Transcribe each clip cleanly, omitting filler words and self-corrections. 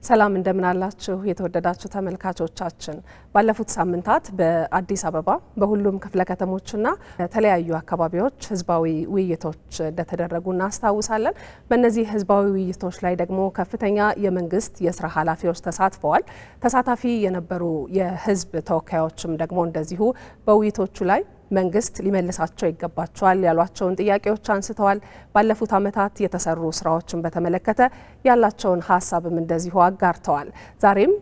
ሰላም እንደምን አላችሁ የተወደዳችሁ ተመልካቾቻችን። ባለፉት ሳምንታት በአዲስ አበባ በሁሉም ክፍለ ከተሞችና የተለያዩ አካባቢዎች ህዝባዊ ውይይቶች እንደተደረጉ እናስታውሳለን። በእነዚህ ህዝባዊ ውይይቶች ላይ ደግሞ ከፍተኛ የመንግስት የስራ ኃላፊዎች ተሳትፈዋል። ተሳታፊ የነበሩ የህዝብ ተወካዮችም ደግሞ እንደዚሁ በውይይቶቹ ላይ መንግስት ሊመልሳቸው ይገባቸዋል ያሏቸውን ጥያቄዎች አንስተዋል። ባለፉት ዓመታት የተሰሩ ስራዎችን በተመለከተ ያላቸውን ሀሳብም እንደዚሁ አጋርተዋል። ዛሬም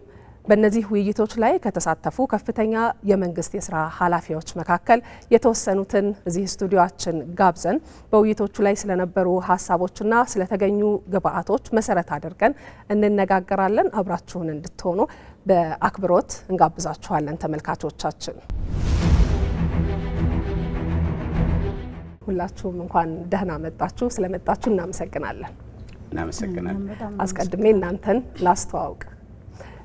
በእነዚህ ውይይቶች ላይ ከተሳተፉ ከፍተኛ የመንግስት የስራ ኃላፊዎች መካከል የተወሰኑትን እዚህ ስቱዲዮአችን ጋብዘን በውይይቶቹ ላይ ስለነበሩ ሀሳቦችና ስለተገኙ ግብአቶች መሰረት አድርገን እንነጋገራለን። አብራችሁን እንድትሆኑ በአክብሮት እንጋብዛችኋለን ተመልካቾቻችን። ሁላችሁም እንኳን ደህና መጣችሁ። ስለመጣችሁ እናመሰግናለን። አስቀድሜ እናንተን ላስተዋውቅ።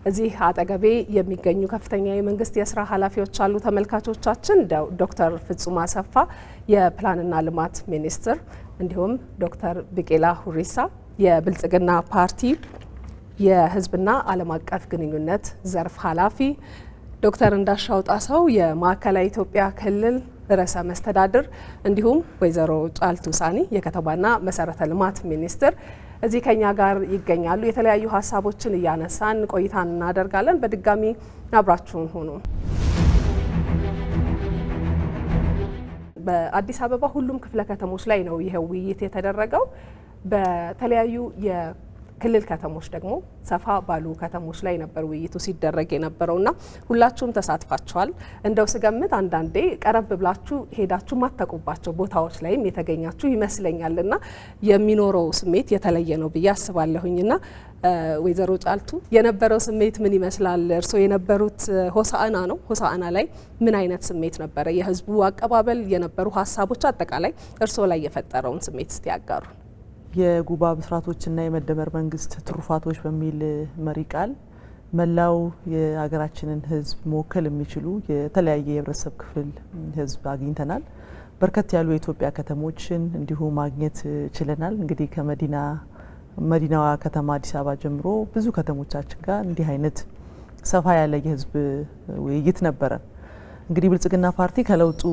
እዚህ አጠገቤ የሚገኙ ከፍተኛ የመንግስት የስራ ኃላፊዎች አሉ ተመልካቾቻችን። ዶክተር ፍጹም አሰፋ የፕላንና ልማት ሚኒስትር፣ እንዲሁም ዶክተር ቢቄላ ሁሪሳ የብልጽግና ፓርቲ የህዝብና ዓለም አቀፍ ግንኙነት ዘርፍ ኃላፊ፣ ዶክተር እንዳሻው ጣሰው የማዕከላዊ ኢትዮጵያ ክልል ርዕሰ መስተዳድር፣ እንዲሁም ወይዘሮ ጫልቱ ሳኒ የከተማና መሰረተ ልማት ሚኒስትር እዚህ ከኛ ጋር ይገኛሉ። የተለያዩ ሀሳቦችን እያነሳን ቆይታን እናደርጋለን። በድጋሚ አብራችሁን ሆኑ። በአዲስ አበባ ሁሉም ክፍለ ከተሞች ላይ ነው ይሄ ውይይት የተደረገው። በተለያዩ ክልል ከተሞች ደግሞ ሰፋ ባሉ ከተሞች ላይ ነበር ውይይቱ ሲደረግ የነበረውና ሁላችሁም ተሳትፋችኋል። እንደው ስገምት አንዳንዴ ቀረብ ብላችሁ ሄዳችሁ ማታውቁባቸው ቦታዎች ላይም የተገኛችሁ ይመስለኛልና የሚኖረው ስሜት የተለየ ነው ብዬ አስባለሁኝና ወይዘሮ ጫልቱ የነበረው ስሜት ምን ይመስላል? እርስዎ የነበሩት ሆሳዕና ነው። ሆሳዕና ላይ ምን አይነት ስሜት ነበረ? የህዝቡ አቀባበል፣ የነበሩ ሀሳቦች፣ አጠቃላይ እርስዎ ላይ የፈጠረውን ስሜት እስቲ ያጋሩ። የጉባ ብስራቶችና የመደመር መንግስት ትሩፋቶች በሚል መሪ ቃል መላው የሀገራችንን ህዝብ መወከል የሚችሉ የተለያየ የህብረተሰብ ክፍል ህዝብ አግኝተናል። በርከት ያሉ የኢትዮጵያ ከተሞችን እንዲሁ ማግኘት ችለናል። እንግዲህ ከመዲናዋ ከተማ አዲስ አበባ ጀምሮ ብዙ ከተሞቻችን ጋር እንዲህ አይነት ሰፋ ያለ የህዝብ ውይይት ነበረ። እንግዲህ ብልጽግና ፓርቲ ከለውጡ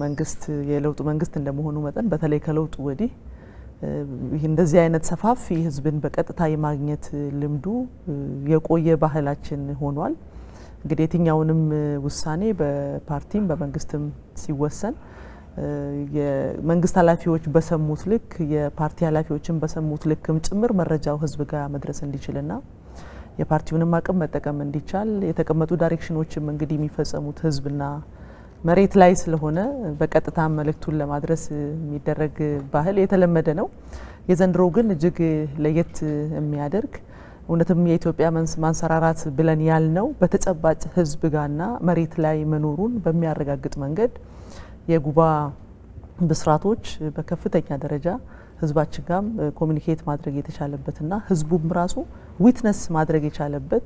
መንግስት የለውጡ መንግስት እንደመሆኑ መጠን በተለይ ከለውጡ ወዲህ እንደዚህ አይነት ሰፋፊ ህዝብን በቀጥታ የማግኘት ልምዱ የቆየ ባህላችን ሆኗል። እንግዲህ የትኛውንም ውሳኔ በፓርቲም በመንግስትም ሲወሰን የመንግስት ኃላፊዎች በሰሙት ልክ የፓርቲ ኃላፊዎችን በሰሙት ልክም ጭምር መረጃው ህዝብ ጋር መድረስ እንዲችልና የፓርቲውንም አቅም መጠቀም እንዲቻል የተቀመጡ ዳይሬክሽኖችም እንግዲህ የሚፈጸሙት ህዝብና መሬት ላይ ስለሆነ በቀጥታ መልእክቱን ለማድረስ የሚደረግ ባህል የተለመደ ነው። የዘንድሮው ግን እጅግ ለየት የሚያደርግ እውነትም የኢትዮጵያ ማንሰራራት ብለን ያልነው በተጨባጭ ህዝብ ጋርና መሬት ላይ መኖሩን በሚያረጋግጥ መንገድ የጉባ ብስራቶች በከፍተኛ ደረጃ ህዝባችን ጋር ኮሚኒኬት ማድረግ የተቻለበትና ህዝቡም ራሱ ዊትነስ ማድረግ የቻለበት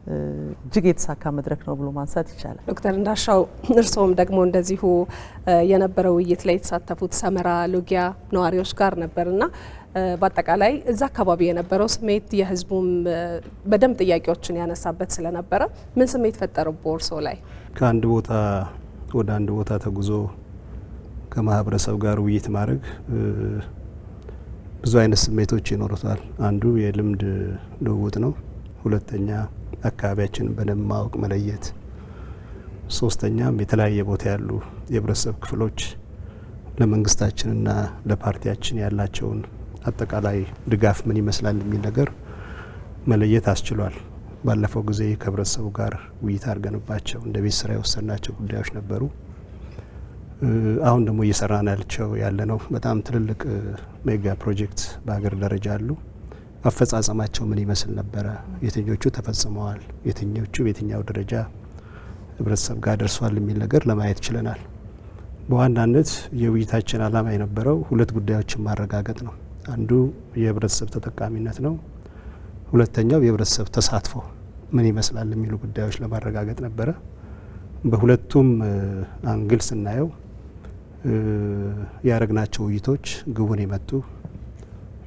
እጅግ የተሳካ መድረክ ነው ብሎ ማንሳት ይቻላል። ዶክተር እንዳሻው እርስዎም ደግሞ እንደዚሁ የነበረው ውይይት ላይ የተሳተፉት ሰመራ ሎጊያ ነዋሪዎች ጋር ነበርና በአጠቃላይ እዛ አካባቢ የነበረው ስሜት የህዝቡም በደንብ ጥያቄዎችን ያነሳበት ስለነበረ ምን ስሜት ፈጠረው እርስዎ ላይ? ከአንድ ቦታ ወደ አንድ ቦታ ተጉዞ ከማህበረሰብ ጋር ውይይት ማድረግ ብዙ አይነት ስሜቶች ይኖሩታል። አንዱ የልምድ ልውውጥ ነው። ሁለተኛ አካባቢያችንን በደንብ ማወቅ መለየት፣ ሶስተኛም የተለያየ ቦታ ያሉ የህብረተሰብ ክፍሎች ለመንግስታችንና ለፓርቲያችን ያላቸውን አጠቃላይ ድጋፍ ምን ይመስላል የሚል ነገር መለየት አስችሏል። ባለፈው ጊዜ ከህብረተሰቡ ጋር ውይይት አድርገንባቸው እንደ ቤት ስራ የወሰናቸው ጉዳዮች ነበሩ። አሁን ደግሞ እየሰራን ያለ ነው በጣም ትልልቅ ሜጋ ፕሮጀክት በሀገር ደረጃ አሉ። አፈጻጸማቸው ምን ይመስል ነበረ? የትኞቹ ተፈጽመዋል? የትኞቹ በየትኛው ደረጃ ህብረተሰብ ጋር ደርሷል የሚል ነገር ለማየት ችለናል። በዋናነት የውይይታችን ዓላማ የነበረው ሁለት ጉዳዮችን ማረጋገጥ ነው። አንዱ የህብረተሰብ ተጠቃሚነት ነው። ሁለተኛው የህብረተሰብ ተሳትፎ ምን ይመስላል የሚሉ ጉዳዮች ለማረጋገጥ ነበረ። በሁለቱም አንግል ስናየው ያረግናቸው ውይይቶች ግቡን የመቱ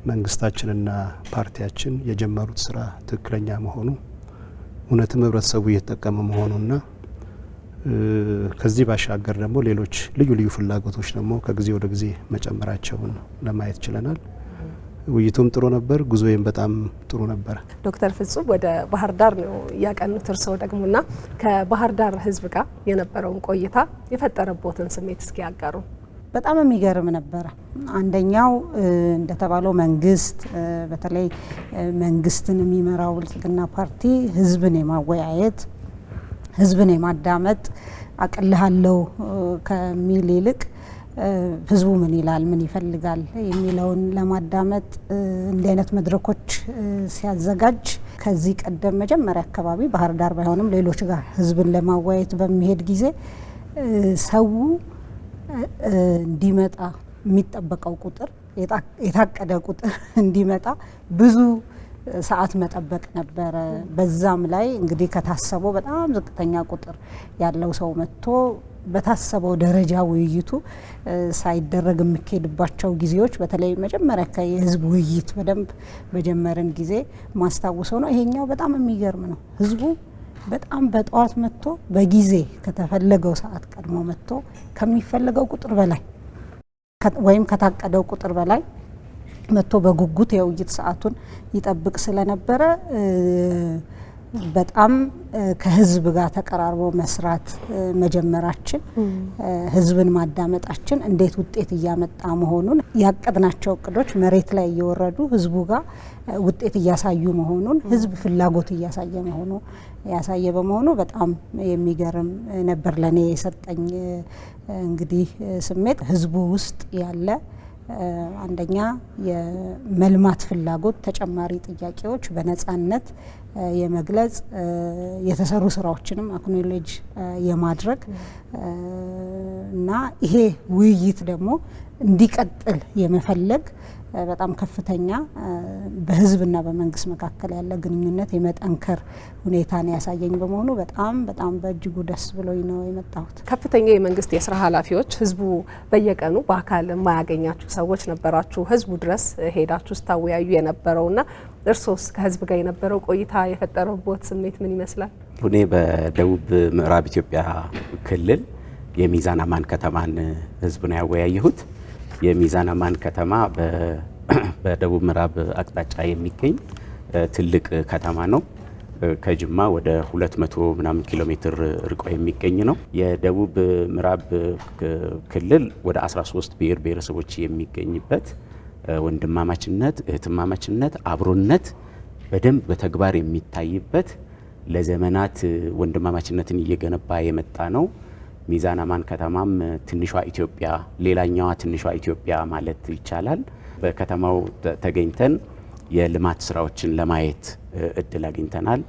መንግስታችንና ፓርቲያችን የጀመሩት ስራ ትክክለኛ መሆኑ እውነትም ህብረተሰቡ እየተጠቀመ መሆኑና ከዚህ ባሻገር ደግሞ ሌሎች ልዩ ልዩ ፍላጎቶች ደግሞ ከጊዜ ወደ ጊዜ መጨመራቸውን ለማየት ችለናል። ውይይቱም ጥሩ ነበር፣ ጉዞዬም በጣም ጥሩ ነበር። ዶክተር ፍጹም ወደ ባህር ዳር ነው ያቀኑት። እርስዎ ደግሞና ከባህር ዳር ህዝብ ጋር የነበረውን ቆይታ የፈጠረቦትን ስሜት እስኪ ያጋሩ። በጣም የሚገርም ነበረ። አንደኛው እንደተባለው መንግስት በተለይ መንግስትን የሚመራው ብልጽግና ፓርቲ ህዝብን የማወያየት ህዝብን የማዳመጥ አቅልሃለው ከሚል ይልቅ ህዝቡ ምን ይላል፣ ምን ይፈልጋል የሚለውን ለማዳመጥ እንዲህ አይነት መድረኮች ሲያዘጋጅ ከዚህ ቀደም መጀመሪያ አካባቢ ባህር ዳር ባይሆንም ሌሎች ጋር ህዝብን ለማወያየት በሚሄድ ጊዜ ሰው እንዲመጣ የሚጠበቀው ቁጥር የታቀደ ቁጥር እንዲመጣ ብዙ ሰዓት መጠበቅ ነበረ። በዛም ላይ እንግዲህ ከታሰበው በጣም ዝቅተኛ ቁጥር ያለው ሰው መጥቶ በታሰበው ደረጃ ውይይቱ ሳይደረግ የሚካሄድባቸው ጊዜዎች በተለይ መጀመሪያ የህዝብ ውይይት በደንብ በጀመረን ጊዜ ማስታወሰው ነው። ይሄኛው በጣም የሚገርም ነው። ህዝቡ በጣም በጠዋት መጥቶ በጊዜ ከተፈለገው ሰዓት ቀድሞ መጥቶ ከሚፈልገው ቁጥር በላይ ወይም ከታቀደው ቁጥር በላይ መጥቶ በጉጉት የውይይት ሰዓቱን ይጠብቅ ስለነበረ በጣም ከህዝብ ጋር ተቀራርቦ መስራት መጀመራችን ህዝብን ማዳመጣችን እንዴት ውጤት እያመጣ መሆኑን ያቀድናቸው እቅዶች መሬት ላይ እየወረዱ ህዝቡ ጋር ውጤት እያሳዩ መሆኑን ህዝብ ፍላጎት እያሳየ መሆኑ ያሳየ በመሆኑ በጣም የሚገርም ነበር። ለኔ የሰጠኝ እንግዲህ ስሜት ህዝቡ ውስጥ ያለ አንደኛ የመልማት ፍላጎት፣ ተጨማሪ ጥያቄዎች በነጻነት የመግለጽ የተሰሩ ስራዎችንም አክኖሌጅ የማድረግ እና ይሄ ውይይት ደግሞ እንዲቀጥል የመፈለግ በጣም ከፍተኛ በህዝብና በመንግስት መካከል ያለ ግንኙነት የመጠንከር ሁኔታን ያሳየኝ በመሆኑ በጣም በእጅጉ ደስ ብሎኝ ነው የመጣሁት። ከፍተኛ የመንግስት የስራ ኃላፊዎች ህዝቡ በየቀኑ በአካል የማያገኛችሁ ሰዎች ነበራችሁ። ህዝቡ ድረስ ሄዳችሁ ስታወያዩ የነበረውና እርሶስ ከህዝብ ጋር የነበረው ቆይታ የፈጠረቦት ስሜት ምን ይመስላል? እኔ በደቡብ ምዕራብ ኢትዮጵያ ክልል የሚዛን አማን ከተማን ህዝብ ነው ያወያየሁት። የሚዛን አማን ከተማ በደቡብ ምዕራብ አቅጣጫ የሚገኝ ትልቅ ከተማ ነው። ከጅማ ወደ 200 ምናምን ኪሎ ሜትር ርቆ የሚገኝ ነው። የደቡብ ምዕራብ ክልል ወደ 13 ብሔር ብሔረሰቦች የሚገኝበት ወንድማማችነት፣ እህትማማችነት፣ አብሮነት በደንብ በተግባር የሚታይበት ለዘመናት ወንድማማችነትን እየገነባ የመጣ ነው። ሚዛን አማን ከተማም ትንሿ ኢትዮጵያ፣ ሌላኛዋ ትንሿ ኢትዮጵያ ማለት ይቻላል። በከተማው ተገኝተን የልማት ስራዎችን ለማየት እድል አግኝተናል።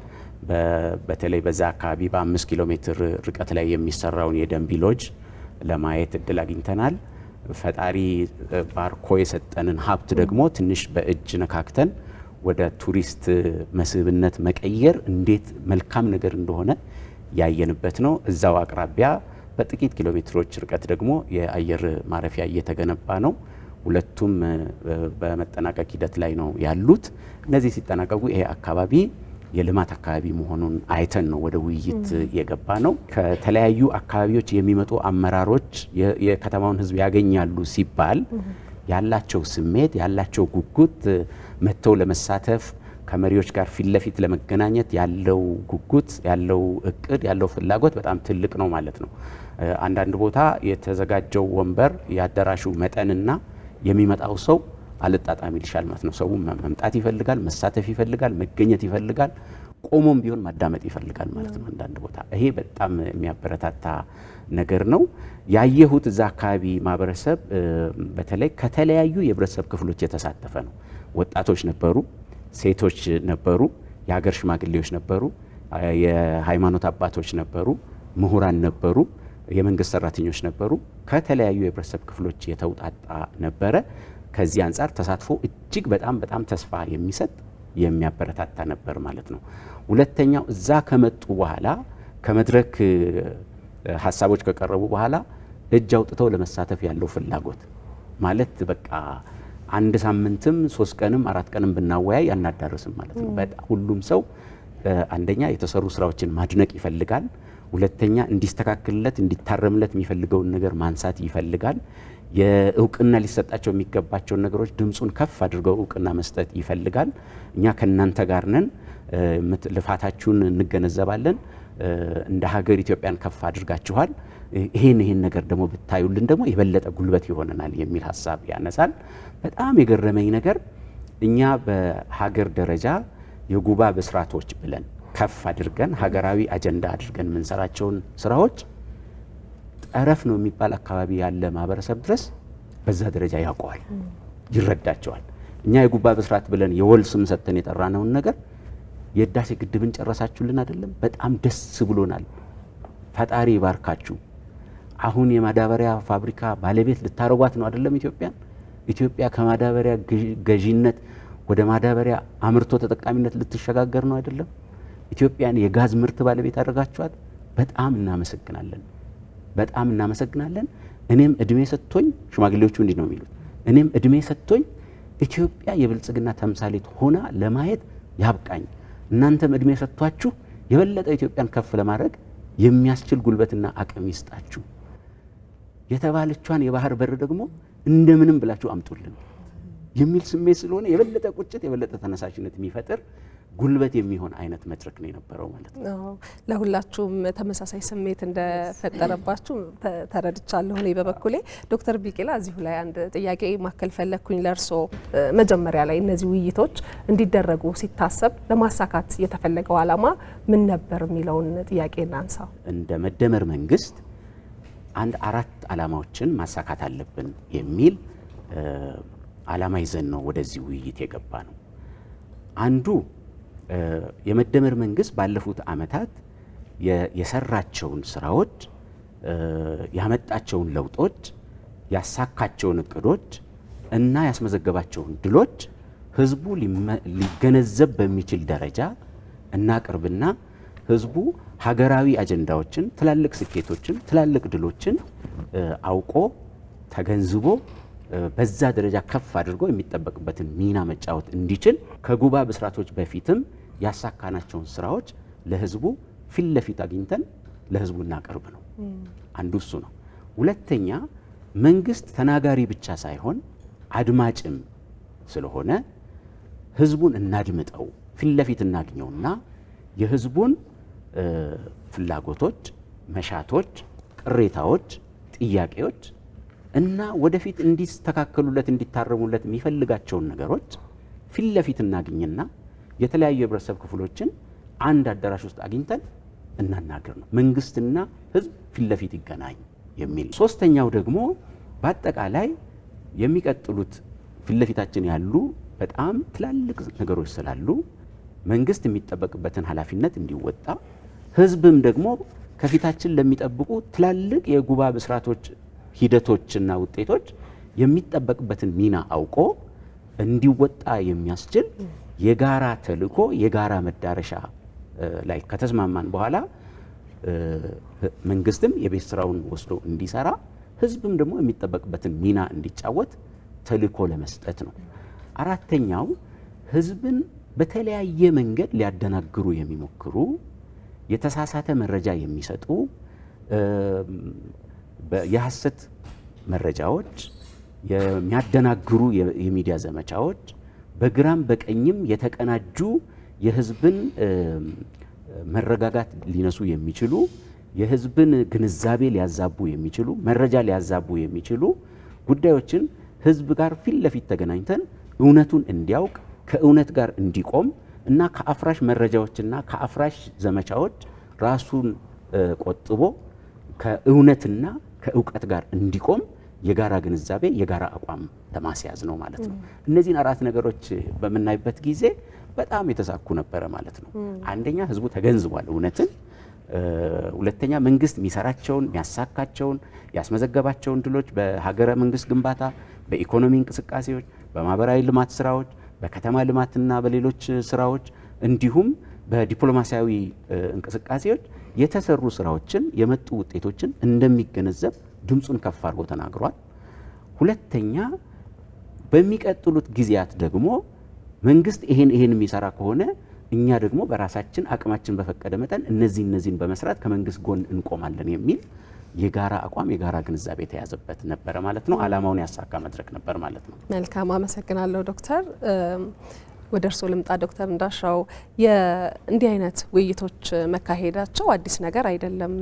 በተለይ በዛ አካባቢ በ5 ኪሎ ሜትር ርቀት ላይ የሚሰራውን የደንቢ ሎጅ ለማየት እድል አግኝተናል። ፈጣሪ ባርኮ የሰጠንን ሀብት ደግሞ ትንሽ በእጅ ነካክተን ወደ ቱሪስት መስህብነት መቀየር እንዴት መልካም ነገር እንደሆነ ያየንበት ነው። እዛው አቅራቢያ በጥቂት ኪሎ ሜትሮች ርቀት ደግሞ የአየር ማረፊያ እየተገነባ ነው። ሁለቱም በመጠናቀቅ ሂደት ላይ ነው ያሉት። እነዚህ ሲጠናቀቁ ይሄ አካባቢ የልማት አካባቢ መሆኑን አይተን ነው ወደ ውይይት የገባ ነው። ከተለያዩ አካባቢዎች የሚመጡ አመራሮች የከተማውን ሕዝብ ያገኛሉ ሲባል ያላቸው ስሜት፣ ያላቸው ጉጉት፣ መጥተው ለመሳተፍ ከመሪዎች ጋር ፊት ለፊት ለመገናኘት ያለው ጉጉት፣ ያለው እቅድ፣ ያለው ፍላጎት በጣም ትልቅ ነው ማለት ነው። አንዳንድ ቦታ የተዘጋጀው ወንበር፣ የአዳራሹ መጠንና የሚመጣው ሰው አልጣጣም ይልሻል ማለት ነው። ሰው መምጣት ይፈልጋል፣ መሳተፍ ይፈልጋል፣ መገኘት ይፈልጋል፣ ቆሞም ቢሆን ማዳመጥ ይፈልጋል ማለት ነው። አንዳንድ ቦታ ይሄ በጣም የሚያበረታታ ነገር ነው። ያየሁት እዛ አካባቢ ማህበረሰብ በተለይ ከተለያዩ የህብረተሰብ ክፍሎች የተሳተፈ ነው። ወጣቶች ነበሩ፣ ሴቶች ነበሩ፣ የሀገር ሽማግሌዎች ነበሩ፣ የሃይማኖት አባቶች ነበሩ፣ ምሁራን ነበሩ፣ የመንግስት ሰራተኞች ነበሩ። ከተለያዩ የህብረተሰብ ክፍሎች የተውጣጣ ነበረ። ከዚህ አንጻር ተሳትፎ እጅግ በጣም ተስፋ የሚሰጥ የሚያበረታታ ነበር ማለት ነው። ሁለተኛው እዛ ከመጡ በኋላ ከመድረክ ሀሳቦች ከቀረቡ በኋላ እጅ አውጥተው ለመሳተፍ ያለው ፍላጎት ማለት በቃ አንድ ሳምንትም 3 ቀንም 4 ቀንም ብናወያይ አናዳርስም ማለት ነው። ሁሉም ሰው አንደኛ የተሰሩ ስራዎችን ማድነቅ ይፈልጋል። ሁለተኛ እንዲስተካከልለት እንዲታረምለት የሚፈልገውን ነገር ማንሳት ይፈልጋል። የእውቅና ሊሰጣቸው የሚገባቸውን ነገሮች ድምጹን ከፍ አድርገው እውቅና መስጠት ይፈልጋል። እኛ ከናንተ ጋር ነን፣ ልፋታችሁን እንገነዘባለን። እንደ ሀገር ኢትዮጵያን ከፍ አድርጋችኋል። ይሄን ነገር ደግሞ ብታዩልን ደግሞ የበለጠ ጉልበት ይሆነናል የሚል ሀሳብ ያነሳል። በጣም የገረመኝ ነገር እኛ በሀገር ደረጃ የጉባ ብስራቶች ብለን ከፍ አድርገን ሀገራዊ አጀንዳ አድርገን የምንሰራቸውን ስራዎች ጠረፍ ነው የሚባል አካባቢ ያለ ማህበረሰብ ድረስ በዛ ደረጃ ያውቀዋል፣ ይረዳቸዋል። እኛ የጉባ ብስራት ብለን የወል ስም ሰጥተን የጠራነውን ነገር የህዳሴ ግድብን ጨረሳችሁልን አይደለም፣ በጣም ደስ ብሎናል፣ ፈጣሪ ይባርካችሁ። አሁን የማዳበሪያ ፋብሪካ ባለቤት ልታረጓት ነው አይደለም ኢትዮጵያ ከማዳበሪያ ገዢነት ወደ ማዳበሪያ አምርቶ ተጠቃሚነት ልትሸጋገር ነው አይደለም። ኢትዮጵያን የጋዝ ምርት ባለቤት አድርጋችኋት በጣም እናመሰግናለን። እኔም እድሜ ሰጥቶኝ ሽማግሌዎቹ እንዲህ ነው የሚሉት፣ እኔም እድሜ ሰጥቶኝ ኢትዮጵያ የብልጽግና ተምሳሌት ሆና ለማየት ያብቃኝ። እናንተም እድሜ ሰጥቷችሁ የበለጠ ኢትዮጵያን ከፍ ለማድረግ የሚያስችል ጉልበትና አቅም ይስጣችሁ። የተባለቿን የባህር በር ደግሞ እንደምንም ብላችሁ አምጡልን የሚል ስሜት ስለሆነ የበለጠ ቁጭት የበለጠ ተነሳሽነት የሚፈጥር ጉልበት የሚሆን አይነት መድረክ ነው የነበረው ማለት ነው። ለሁላችሁም ተመሳሳይ ስሜት እንደፈጠረባችሁ ተረድቻለሁ። እኔ በበኩሌ ዶክተር ቢቂላ እዚሁ ላይ አንድ ጥያቄ ማከል ፈለግኩኝ ለርሶ። መጀመሪያ ላይ እነዚህ ውይይቶች እንዲደረጉ ሲታሰብ ለማሳካት የተፈለገው ዓላማ ምን ነበር የሚለውን ጥያቄ እናንሳ። እንደ መደመር መንግስት 4 ዓላማዎችን ማሳካት አለብን የሚል ዓላማ ይዘን ነው ወደዚህ ውይይት የገባ ነው። አንዱ የመደመር መንግስት ባለፉት ዓመታት የሰራቸውን ስራዎች፣ ያመጣቸውን ለውጦች፣ ያሳካቸውን እቅዶች እና ያስመዘገባቸውን ድሎች ህዝቡ ሊገነዘብ በሚችል ደረጃ እናቅርብና ህዝቡ ሀገራዊ አጀንዳዎችን፣ ትላልቅ ስኬቶችን፣ ትላልቅ ድሎችን አውቆ ተገንዝቦ በዛ ደረጃ ከፍ አድርጎ የሚጠበቅበትን ሚና መጫወት እንዲችል ከጉባ ብስራቶች በፊትም ያሳካናቸውን ስራዎች ለህዝቡ ፊት ለፊት አግኝተን ለህዝቡ እናቀርብ ነው። አንዱ እሱ ነው። ሁለተኛ መንግስት ተናጋሪ ብቻ ሳይሆን አድማጭም ስለሆነ ህዝቡን እናድምጠው፣ ፊት ለፊት እናግኘውና የህዝቡን ፍላጎቶች፣ መሻቶች፣ ቅሬታዎች፣ ጥያቄዎች እና ወደፊት እንዲስተካከሉለት እንዲታረሙለት የሚፈልጋቸውን ነገሮች ፊት ለፊት እናግኝና የተለያዩ የህብረተሰብ ክፍሎችን አንድ አዳራሽ ውስጥ አግኝተን እናናገር ነው። መንግስትና ህዝብ ፊት ለፊት ይገናኝ የሚል። ሶስተኛው ደግሞ በአጠቃላይ የሚቀጥሉት ፊት ለፊታችን ያሉ በጣም ትላልቅ ነገሮች ስላሉ መንግስት የሚጠበቅበትን ኃላፊነት እንዲወጣ፣ ህዝብም ደግሞ ከፊታችን ለሚጠብቁ ትላልቅ የጉባ ብስራቶች ሂደቶችና ውጤቶች የሚጠበቅበትን ሚና አውቆ እንዲወጣ የሚያስችል የጋራ ተልእኮ የጋራ መዳረሻ ላይ ከተስማማን በኋላ መንግስትም የቤት ስራውን ወስዶ እንዲሰራ፣ ህዝብም ደግሞ የሚጠበቅበትን ሚና እንዲጫወት ተልእኮ ለመስጠት ነው። አራተኛው ህዝብን በተለያየ መንገድ ሊያደናግሩ የሚሞክሩ የተሳሳተ መረጃ የሚሰጡ የሐሰት መረጃዎች፣ የሚያደናግሩ የሚዲያ ዘመቻዎች፣ በግራም በቀኝም የተቀናጁ የህዝብን መረጋጋት ሊነሱ የሚችሉ የህዝብን ግንዛቤ ሊያዛቡ የሚችሉ መረጃ ሊያዛቡ የሚችሉ ጉዳዮችን ህዝብ ጋር ፊት ለፊት ተገናኝተን እውነቱን እንዲያውቅ ከእውነት ጋር እንዲቆም እና ከአፍራሽ መረጃዎችና ከአፍራሽ ዘመቻዎች ራሱን ቆጥቦ ከእውነትና ከእውቀት ጋር እንዲቆም የጋራ ግንዛቤ የጋራ አቋም ለማስያዝ ነው ማለት ነው። እነዚህን 4 ነገሮች በምናይበት ጊዜ በጣም የተሳኩ ነበረ ማለት ነው። አንደኛ ህዝቡ ተገንዝቧል እውነትን። ሁለተኛ መንግስት የሚሰራቸውን የሚያሳካቸውን ያስመዘገባቸውን ድሎች በሀገረ መንግስት ግንባታ፣ በኢኮኖሚ እንቅስቃሴዎች፣ በማህበራዊ ልማት ስራዎች፣ በከተማ ልማትና በሌሎች ስራዎች እንዲሁም በዲፕሎማሲያዊ እንቅስቃሴዎች የተሰሩ ስራዎችን የመጡ ውጤቶችን እንደሚገነዘብ ድምፁን ከፍ አድርጎ ተናግሯል። ሁለተኛ በሚቀጥሉት ጊዜያት ደግሞ መንግስት ይሄን የሚሰራ ከሆነ እኛ ደግሞ በራሳችን አቅማችን በፈቀደ መጠን እነዚህን በመስራት ከመንግስት ጎን እንቆማለን የሚል የጋራ አቋም የጋራ ግንዛቤ የተያዘበት ነበር ማለት ነው። አላማውን ያሳካ መድረክ ነበር ማለት ነው። መልካም አመሰግናለሁ ዶክተር። ወደ እርስዎ ልምጣ ዶክተር እንዳሻው። እንዲህ አይነት ውይይቶች መካሄዳቸው አዲስ ነገር አይደለም።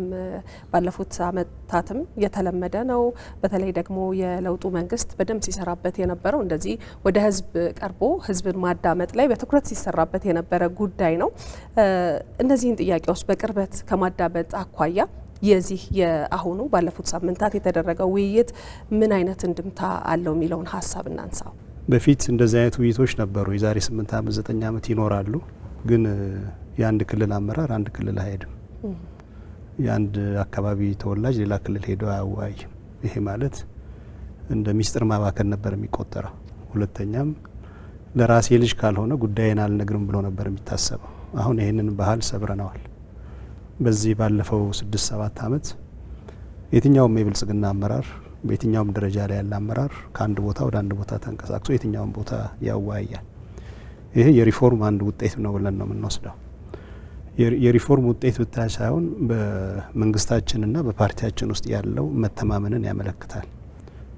ባለፉት አመታትም የተለመደ ነው። በተለይ ደግሞ የለውጡ መንግስት በደንብ ሲሰራበት የነበረው እንደዚህ ወደ ህዝብ ቀርቦ ህዝብን ማዳመጥ ላይ በትኩረት ሲሰራበት የነበረ ጉዳይ ነው። እነዚህን ጥያቄዎች በቅርበት ከማዳመጥ አኳያ የዚህ የአሁኑ ባለፉት ሳምንታት የተደረገው ውይይት ምን አይነት እንድምታ አለው የሚለውን ሀሳብ እናንሳው። በፊት እንደዚህ አይነት ውይይቶች ነበሩ። የዛሬ 8 ዓመት 9 ዓመት ይኖራሉ። ግን የአንድ ክልል አመራር አንድ ክልል አይሄድም። የአንድ አካባቢ ተወላጅ ሌላ ክልል ሄዶ አያወያይም። ይሄ ማለት እንደ ሚስጥር ማባከን ነበር የሚቆጠረው። ሁለተኛም ለራሴ ልጅ ካልሆነ ጉዳይን አልነግርም ብሎ ነበር የሚታሰበው። አሁን ይህንን ባህል ሰብረነዋል። በዚህ ባለፈው 6-7 ዓመት የትኛውም የብልጽግና አመራር በየትኛውም ደረጃ ላይ ያለ አመራር ከአንድ ቦታ ወደ አንድ ቦታ ተንቀሳቅሶ የትኛውም ቦታ ያወያያል። ይሄ የሪፎርም አንድ ውጤት ነው ብለን ነው የምንወስደው። የሪፎርም ውጤት ብቻ ሳይሆን በመንግስታችንና በፓርቲያችን ውስጥ ያለው መተማመንን ያመለክታል።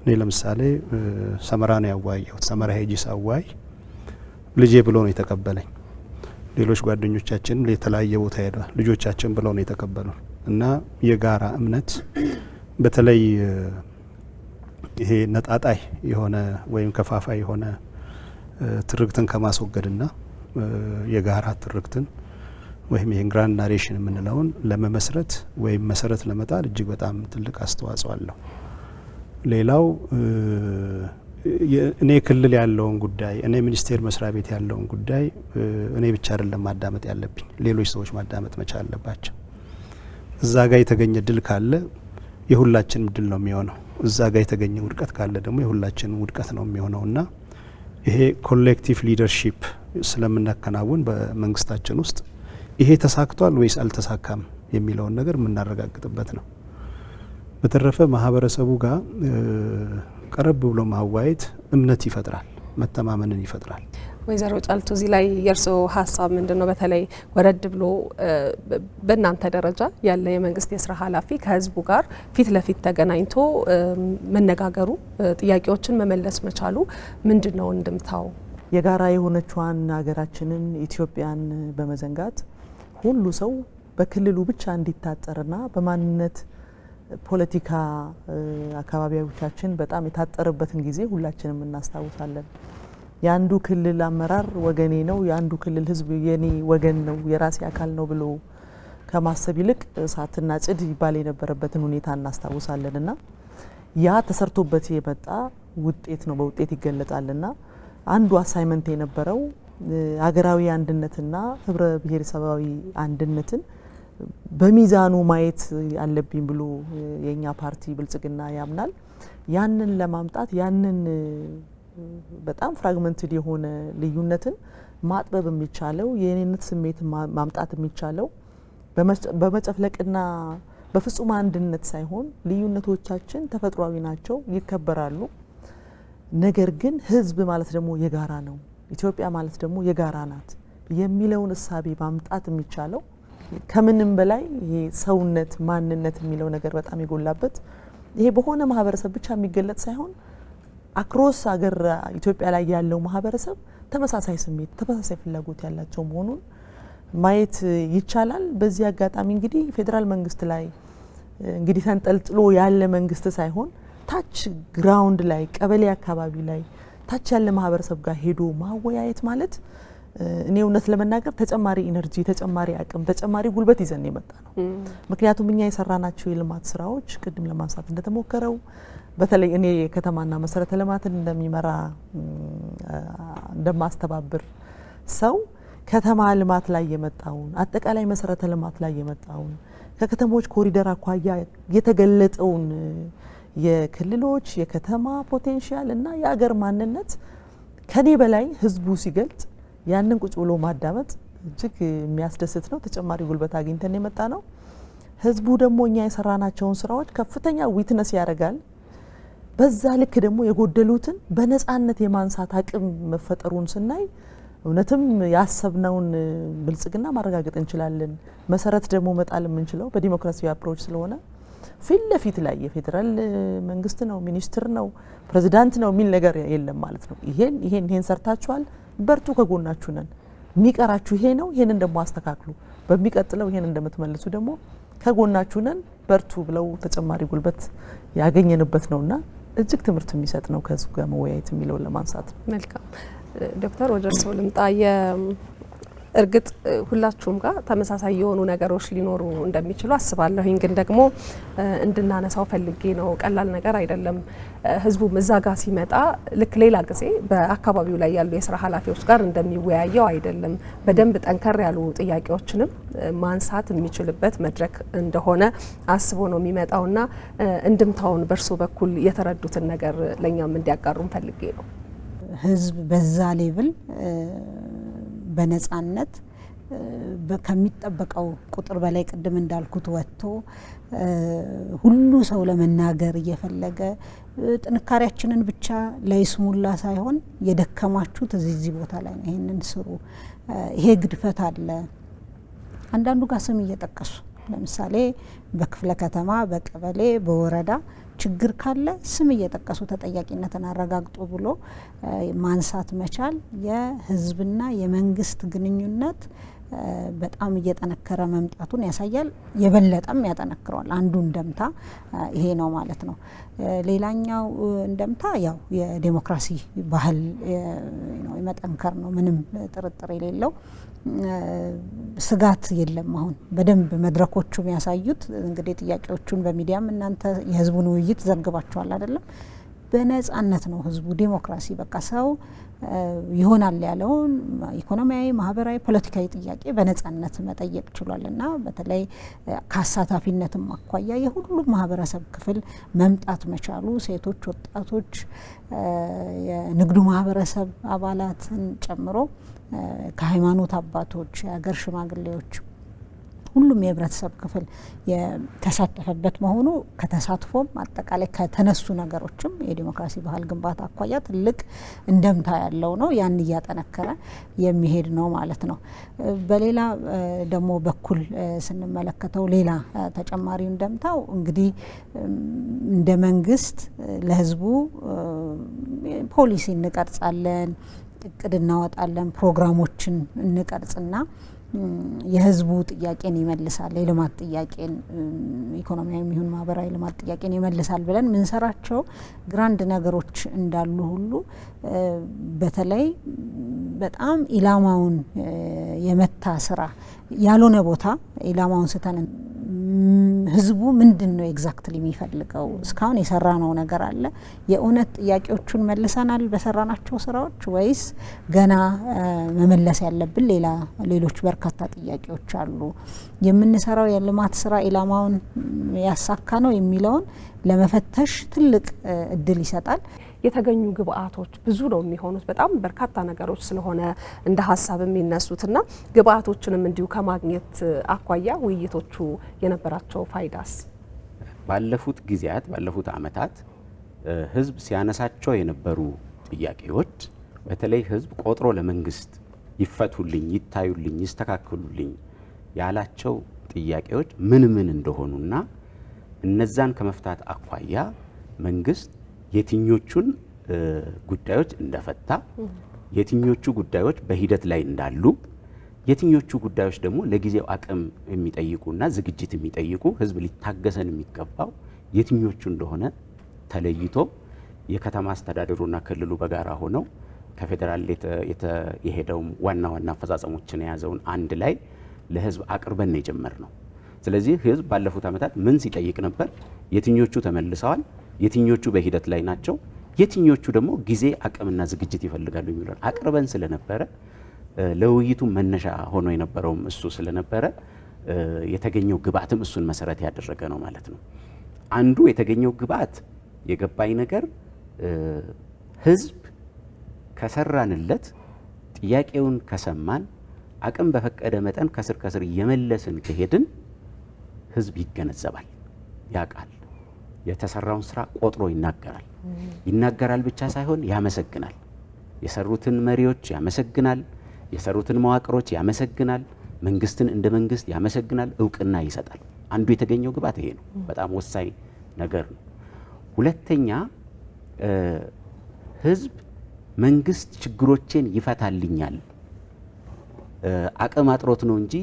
እኔ ለምሳሌ ሰመራ ነው ያወያየሁት። ሰመራ ሄጂ ሳዋይ ልጄ ብሎ ነው የተቀበለኝ። ሌሎች ጓደኞቻችን የተለያየ ቦታ ሄደዋል። ልጆቻችን ብለው ነው የተቀበሉ እና የጋራ እምነት በተለይ ይሄ ነጣጣይ የሆነ ወይም ከፋፋይ የሆነ ትርክትን ከማስወገድና የጋራ ትርክትን ወይም ይሄን ግራንድ ናሬሽን የምንለውን ለመመስረት ወይም መሰረት ለመጣል እጅግ በጣም ትልቅ አስተዋጽኦ አለው። ሌላው እኔ ክልል ያለውን ጉዳይ እኔ ሚኒስቴር መስሪያ ቤት ያለውን ጉዳይ እኔ ብቻ አይደለም ማዳመጥ ያለብኝ፣ ሌሎች ሰዎች ማዳመጥ መቻል አለባቸው። እዛ ጋር የተገኘ ድል ካለ የሁላችንም ድል ነው የሚሆነው። እዛ ጋር የተገኘ ውድቀት ካለ ደግሞ የሁላችንም ውድቀት ነው የሚሆነው እና ይሄ ኮሌክቲቭ ሊደርሺፕ ስለምናከናውን በመንግስታችን ውስጥ ይሄ ተሳክቷል ወይስ አልተሳካም የሚለውን ነገር የምናረጋግጥበት ነው። በተረፈ ማህበረሰቡ ጋር ቀረብ ብሎ ማዋየት እምነት ይፈጥራል፣ መተማመንን ይፈጥራል። ወይዘሮ ጫልቱ እዚህ ላይ የእርስዎ ሀሳብ ምንድን ነው? በተለይ ወረድ ብሎ በእናንተ ደረጃ ያለ የመንግስት የስራ ኃላፊ ከህዝቡ ጋር ፊት ለፊት ተገናኝቶ መነጋገሩ፣ ጥያቄዎችን መመለስ መቻሉ ምንድን ነው እንድምታው? የጋራ የሆነችዋን ሀገራችንን ኢትዮጵያን በመዘንጋት ሁሉ ሰው በክልሉ ብቻ እንዲታጠርና በማንነት ፖለቲካ አካባቢዎቻችን በጣም የታጠረበትን ጊዜ ሁላችንም እናስታውሳለን። የአንዱ ክልል አመራር ወገኔ ነው፣ የአንዱ ክልል ህዝብ የኔ ወገን ነው፣ የራሴ አካል ነው ብሎ ከማሰብ ይልቅ እሳትና ጭድ ይባል የነበረበትን ሁኔታ እናስታውሳለንና ያ ተሰርቶበት የመጣ ውጤት ነው፣ በውጤት ይገለጣልና አንዱ አሳይመንት የነበረው ሀገራዊ አንድነትና ህብረ ብሔረሰባዊ አንድነትን በሚዛኑ ማየት አለብኝ ብሎ የኛ ፓርቲ ብልጽግና ያምናል። ያንን ለማምጣት ያንን በጣም ፍራግመንትድ የሆነ ልዩነትን ማጥበብ የሚቻለው የኔነት ስሜት ማምጣት የሚቻለው በመጨፍለቅና በፍጹም አንድነት ሳይሆን ልዩነቶቻችን ተፈጥሯዊ ናቸው፣ ይከበራሉ። ነገር ግን ህዝብ ማለት ደግሞ የጋራ ነው፣ ኢትዮጵያ ማለት ደግሞ የጋራ ናት የሚለውን እሳቤ ማምጣት የሚቻለው ከምንም በላይ ይሄ ሰውነት ማንነት የሚለው ነገር በጣም የጎላበት ይሄ በሆነ ማህበረሰብ ብቻ የሚገለጥ ሳይሆን አክሮስ ሀገር ኢትዮጵያ ላይ ያለው ማህበረሰብ ተመሳሳይ ስሜት ተመሳሳይ ፍላጎት ያላቸው መሆኑን ማየት ይቻላል። በዚህ አጋጣሚ እንግዲህ ፌዴራል መንግስት ላይ እንግዲህ ተንጠልጥሎ ያለ መንግስት ሳይሆን ታች ግራውንድ ላይ ቀበሌ አካባቢ ላይ ታች ያለ ማህበረሰብ ጋር ሄዶ ማወያየት ማለት እኔ እውነት ለመናገር ተጨማሪ ኢነርጂ፣ ተጨማሪ አቅም፣ ተጨማሪ ጉልበት ይዘን የመጣ ነው። ምክንያቱም እኛ የሰራናቸው የልማት ስራዎች ቅድም ለማንሳት እንደተሞከረው በተለይ እኔ የከተማና መሰረተ ልማትን እንደሚመራ እንደማስተባብር ሰው ከተማ ልማት ላይ የመጣውን አጠቃላይ መሰረተ ልማት ላይ የመጣውን ከከተሞች ኮሪደር አኳያ የተገለጠውን የክልሎች የከተማ ፖቴንሻል እና የአገር ማንነት ከኔ በላይ ህዝቡ ሲገልጽ ያንን ቁጭ ብሎ ማዳመጥ እጅግ የሚያስደስት ነው። ተጨማሪ ጉልበት አግኝተን የመጣ ነው። ህዝቡ ደግሞ እኛ የሰራናቸውን ስራዎች ከፍተኛ ዊትነስ ያደርጋል። በዛ ልክ ደግሞ የጎደሉትን በነጻነት የማንሳት አቅም መፈጠሩን ስናይ እውነትም ያሰብነውን ብልጽግና ማረጋገጥ እንችላለን። መሰረት ደግሞ መጣል የምንችለው በዲሞክራሲያዊ አፕሮች ስለሆነ ፊት ለፊት ላይ የፌዴራል መንግስት ነው፣ ሚኒስትር ነው፣ ፕሬዚዳንት ነው የሚል ነገር የለም ማለት ነው። ይሄን ሰርታችኋል፣ በርቱ፣ ከጎናችሁ ነን፣ የሚቀራችሁ ይሄ ነው፣ ይሄንን ደግሞ አስተካክሉ፣ በሚቀጥለው ይሄን እንደምትመልሱ ደግሞ ከጎናችሁ ነን፣ በርቱ ብለው ተጨማሪ ጉልበት ያገኘንበት ነውና እጅግ ትምህርት የሚሰጥ ነው ከህዝብ ጋር መወያየት የሚለውን ለማንሳት ነው። መልካም ዶክተር ወደ እርስዎ ልምጣ። እርግጥ ሁላችሁም ጋር ተመሳሳይ የሆኑ ነገሮች ሊኖሩ እንደሚችሉ አስባለሁኝ። ግን ደግሞ እንድናነሳው ፈልጌ ነው። ቀላል ነገር አይደለም። ህዝቡም እዛ ጋር ሲመጣ ልክ ሌላ ጊዜ በአካባቢው ላይ ያሉ የስራ ኃላፊዎች ጋር እንደሚወያየው አይደለም። በደንብ ጠንከር ያሉ ጥያቄዎችንም ማንሳት የሚችልበት መድረክ እንደሆነ አስቦ ነው የሚመጣውና እንድምታውን በእርሶ በኩል የተረዱትን ነገር ለእኛም እንዲያጋሩን ፈልጌ ነው። ህዝብ በዛ ሌቭል በነጻነት ከሚጠበቀው ቁጥር በላይ ቅድም እንዳልኩት ወጥቶ ሁሉ ሰው ለመናገር እየፈለገ ጥንካሬያችንን ብቻ ለይስሙላ ሳይሆን የደከማችሁት እዚህ ቦታ ላይ ነው፣ ይሄንን ስሩ፣ ይሄ ግድፈት አለ። አንዳንዱ ጋር ስም እየጠቀሱ ለምሳሌ በክፍለ ከተማ፣ በቀበሌ፣ በወረዳ ችግር ካለ ስም እየጠቀሱ ተጠያቂነትን አረጋግጦ ብሎ ማንሳት መቻል የህዝብና የመንግስት ግንኙነት በጣም እየጠነከረ መምጣቱን ያሳያል። የበለጠም ያጠነክረዋል። አንዱ እንደምታ ይሄ ነው ማለት ነው። ሌላኛው እንደምታ ያው የዴሞክራሲ ባህል የመጠንከር ነው፣ ምንም ጥርጥር የሌለው። ስጋት የለም። አሁን በደንብ መድረኮቹ የሚያሳዩት እንግዲህ ጥያቄዎቹን በሚዲያም እናንተ የህዝቡን ውይይት ዘግባችኋል አይደለም? በነጻነት ነው ህዝቡ ዲሞክራሲ በቃ ሰው ይሆናል ያለውን ኢኮኖሚያዊ፣ ማህበራዊ፣ ፖለቲካዊ ጥያቄ በነጻነት መጠየቅ ችሏል እና በተለይ ከአሳታፊነትም አኳያ የሁሉም ማህበረሰብ ክፍል መምጣት መቻሉ ሴቶች፣ ወጣቶች፣ የንግዱ ማህበረሰብ አባላትን ጨምሮ ከሃይማኖት አባቶች፣ የሀገር ሽማግሌዎች ሁሉም የህብረተሰብ ክፍል የተሳተፈበት መሆኑ ከተሳትፎም አጠቃላይ ከተነሱ ነገሮችም የዲሞክራሲ ባህል ግንባታ አኳያ ትልቅ እንደምታ ያለው ነው። ያን እያጠነከረ የሚሄድ ነው ማለት ነው። በሌላ ደግሞ በኩል ስንመለከተው ሌላ ተጨማሪ እንደምታው እንግዲህ እንደ መንግስት ለህዝቡ ፖሊሲ እንቀርጻለን፣ እቅድ እናወጣለን፣ ፕሮግራሞችን እንቀርጽና የህዝቡ ጥያቄን ይመልሳል፣ የልማት ጥያቄን ኢኮኖሚያዊ የሚሆን ማህበራዊ ልማት ጥያቄን ይመልሳል ብለን ምንሰራቸው ግራንድ ነገሮች እንዳሉ ሁሉ በተለይ በጣም ኢላማውን የመታ ስራ ያልሆነ ቦታ ኢላማውን ስተን ህዝቡ ምንድነው ኤግዛክትሊ የሚፈልገው? እስካሁን የሰራነው ነገር አለ? የእውነት ጥያቄዎቹን መልሰናል በሰራናቸው ስራዎች ወይስ ገና መመለስ ያለብን ሌሎች በርካታ ጥያቄዎች አሉ? የምንሰራው የልማት ስራ ኢላማውን ያሳካ ነው የሚለውን ለመፈተሽ ትልቅ እድል ይሰጣል። የተገኙ ግብአቶች ብዙ ነው የሚሆኑት፣ በጣም በርካታ ነገሮች ስለሆነ እንደ ሀሳብ የሚነሱትና ግብአቶችንም እንዲሁ ከማግኘት አኳያ ውይይቶቹ የነበራቸው ፋይዳስ? ባለፉት ጊዜያት ባለፉት አመታት ህዝብ ሲያነሳቸው የነበሩ ጥያቄዎች በተለይ ህዝብ ቆጥሮ ለመንግስት ይፈቱልኝ፣ ይታዩልኝ፣ ይስተካከሉልኝ ያላቸው ጥያቄዎች ምን እንደሆኑና እነዛን ከመፍታት አኳያ መንግስት የትኞቹን ጉዳዮች እንደፈታ፣ የትኞቹ ጉዳዮች በሂደት ላይ እንዳሉ፣ የትኞቹ ጉዳዮች ደግሞ ለጊዜው አቅም የሚጠይቁና ዝግጅት የሚጠይቁ ህዝብ ሊታገሰን የሚገባው የትኞቹ እንደሆነ ተለይቶ የከተማ አስተዳደሩና ክልሉ በጋራ ሆነው ከፌዴራል የሄደው ዋና አፈጻጸሞችን የያዘውን አንድ ላይ ለህዝብ አቅርበን ነው የጀመርነው። ስለዚህ ህዝብ ባለፉት አመታት ምን ሲጠይቅ ነበር፣ የትኞቹ ተመልሰዋል፣ የትኞቹ በሂደት ላይ ናቸው፣ የትኞቹ ደግሞ ጊዜ አቅምና ዝግጅት ይፈልጋሉ የሚለውን አቅርበን ስለነበረ ለውይይቱ መነሻ ሆኖ የነበረውም እሱ ስለነበረ የተገኘው ግብአትም እሱን መሰረት ያደረገ ነው ማለት ነው። አንዱ የተገኘው ግብአት የገባኝ ነገር ህዝብ ከሰራንለት፣ ጥያቄውን ከሰማን፣ አቅም በፈቀደ መጠን ከስር እየመለስን ከሄድን ህዝብ ይገነዘባል፣ ያውቃል። የተሰራውን ስራ ቆጥሮ ይናገራል ብቻ ሳይሆን ያመሰግናል። የሰሩትን መሪዎች ያመሰግናል፣ የሰሩትን መዋቅሮች ያመሰግናል፣ መንግስትን እንደ መንግስት ያመሰግናል፣ እውቅና ይሰጣል። አንዱ የተገኘው ግባት ይሄ ነው። በጣም ወሳኝ ነገር ነው። ሁለተኛ ህዝብ መንግስት ችግሮችን ይፈታልኛል አቅም አጥሮት ነው እንጂ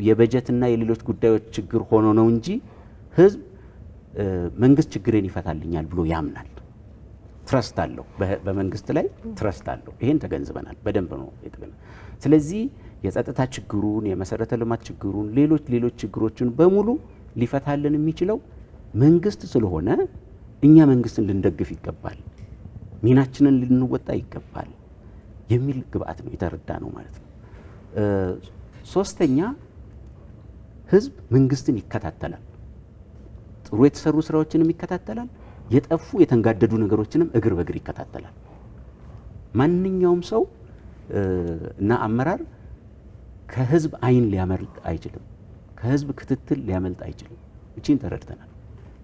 የበጀትና የሌሎች ጉዳዮች ችግር ሆኖ ነው እንጂ ህዝብ መንግስት ችግሬን ይፈታልኛል ብሎ ያምናል። ትረስት አለው፣ በመንግስት ላይ ትረስት አለው። ይሄን ተገንዝበናል፣ በደንብ ነው የተገነዘበ። ስለዚህ የጸጥታ ችግሩን፣ የመሰረተ ልማት ችግሩን፣ ሌሎች ችግሮችን በሙሉ ሊፈታልን የሚችለው መንግስት ስለሆነ እኛ መንግስትን ልንደግፍ ይገባል፣ ሚናችንን ልንወጣ ይገባል የሚል ግብአት ነው የተረዳ ነው ማለት ነው። ሶስተኛ ህዝብ መንግስትን ይከታተላል። ጥሩ የተሰሩ ስራዎችንም ይከታተላል፣ የጠፉ የተንጋደዱ ነገሮችንም እግር በእግር ይከታተላል። ማንኛውም ሰው እና አመራር ከህዝብ አይን ሊያመልጥ አይችልም፣ ከህዝብ ክትትል ሊያመልጥ አይችልም። እቺን ተረድተናል።